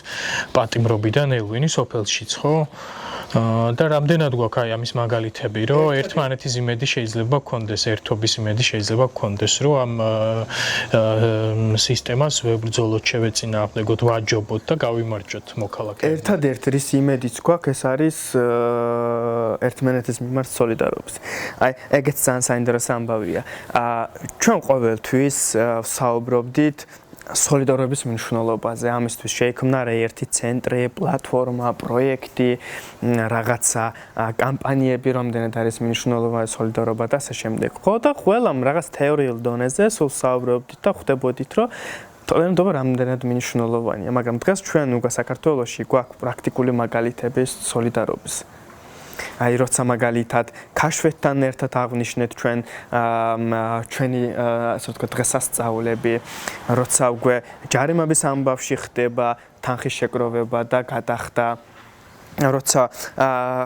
პატიმრობიდან ელვინი სოფელშიც, ხო? და რამდენად გვაქვს აი ამის მაგალითები, რომ ერთმანეთის იმედი შეიძლება გქონდეს, ერთობის იმედი შეიძლება გქონდეს, რომ ამ სისტემას ვებრძოლოთ, შევეწინააღმდეგოთ, ვაჯობოთ და გავიმარჯვოთ მოქალაქეებს. ერთადერთი რის იმედიც გვაქვს, ეს არის ერთმანეთის მიმართ სოლიდარობის. აი, ეგეც ძალიან საინტერესო ამბავია. ჩვენ ყოველთვის საუბრობდით სოლიდარობის მნიშვნელობაზე. ამისთვის შეიქმნა ერთი ცენტრი, პლატფორმა, პროექტი, რაღაცა კამპანიები, რამდენად არის მნიშვნელოვანი სოლიდარობა და ასე შემდეგ. ხო და ყველამ რაღაც თეორიულ დონეზე სულ საუბრობდით და ხვდებოდით, რომ ტოლერანტობა რამდენად მნიშვნელოვანია, მაგრამ დღეს ჩვენ უკვე საქართველოში გვაქვს პრაქტიკული მაგალითები სოლიდარობის. აი როცა მაგალითად ქაშვეთთან ერთად აღვნიშნეთ ჩვენი ასე ვთქვათ დღესასწაულები, როცა უკვე ჯარიმების ამბავში ხდება თანხის შეგროვება და გადახდა, როცა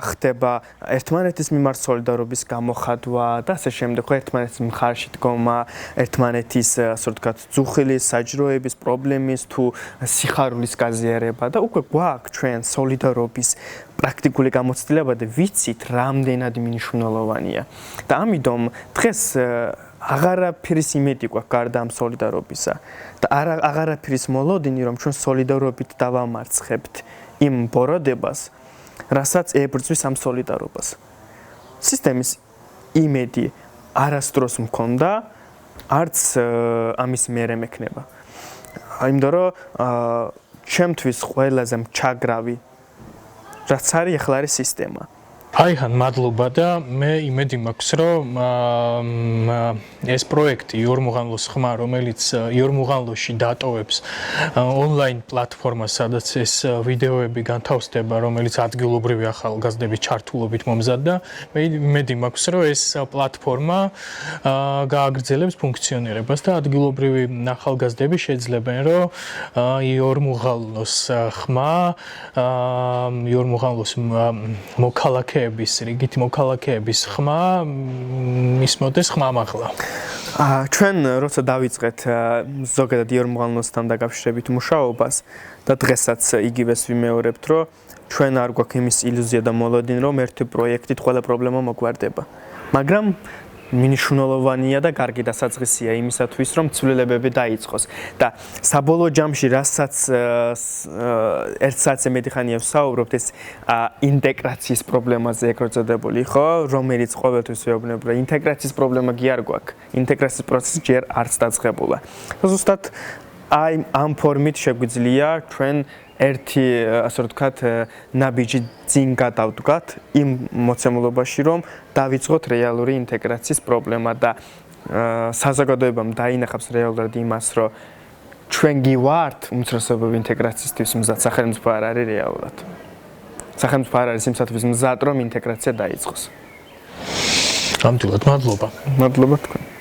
ხდება ერთმანეთის მიმართ სოლიდარობის გამოხატვა და ასე შემდეგ, ხო ერთმანეთის მხარში დგომა, ერთმანეთის ასე ვთქვათ ძუხილის, საჯროების, პრობლემის თუ სიხარულის გაზიარება და უკვე გვაქვს ჩვენ სოლიდარობის პრაქტიკული გამოცდილება და ვიცით რამდენად მნიშვნელოვანია. და ამიტომ დღეს აღარაფრის იმედი გვაქვს გარდა ამ სოლიდარობისა და აღარაფრის მოლოდინი რომ ჩვენ სოლიდარობით დავამარცხებთ იმ ბოროდებას, რასაც ებრძვის ამ სოლიდარობას. სისტემის იმედი არასდროს მქონდა, არც ამის მერე მექნება. იმიტომ რომ ჩემთვის ყველაზე მჩაგრავი რაც არის ახლა არის სისტემა. აიხან მადლობა და მე იმედი მაქვს რომ ეს პროექტი იორმუღანლოს ხმა რომელიც იორმუღანლოში დატოვებს ონლაინ პლატფორმას სადაც ეს ვიდეოები განთავსდება რომელიც ადგილობრივი ახალგაზრდების ჩართულობით მომზადდა მე იმედი მაქვს რომ ეს პლატფორმა გააგრძელებს ფუნქციონირებას და ადგილობრივი ახალგაზრდები შეძლებენ რომ იორმუღანლოს ხმა იორმუღანლოს მოქალაქე მოქალაქეების, რიგითი მოქალაქეების ხმა მისმოდეს ხმამ ახლა. ჩვენ როცა დავიწყეთ ზოგადად იორმღალნოსთან დაკავშირებით მუშაობას და დღესაც იგივეს ვიმეორებთ, რომ ჩვენ არ გვაქვს იმის ილუზია და მოლოდინი, რომ ერთი პროექტით ყველა პრობლემა მოგვარდება. მაგრამ მნიშვნელოვანია და კარგი დასაწყისია იმისათვის, რომ ცვლილებები დაიწყოს და საბოლოო ჯამში, რასაც ერთ საათზე მეტი ხანია ვსაუბრობთ, ეს ინტეგრაციის პრობლემაზე ეკროწოდებული, ხო, რომელიც ყოველთვის ვეუბნებ, რომ ინტეგრაციის პრობლემა კი არ გვაქვს. ინტეგრაციის პროცესი ჯერ არც დაწყებულა. ზუსტად აი ამ ფორმით შეგვიძლია ჩვენ ერთი, ასე ვთქვათ, ნაბიჯი წინ გადავდგათ იმ მოცემულობაში, რომ დავიწყოთ რეალური ინტეგრაციის პრობლემა და საზოგადოებამ დაინახავს რეალურად იმას, რომ ჩვენ გივართ უმცირესობები ინტეგრაციისთვის მზად, სახელმწიფო არ არის რეალურად. სახელმწიფო არ არის იმისათვის მზად, რომ ინტეგრაცია დაიწყოს. ნამდვილად, მადლობა. მადლობა თქვენ.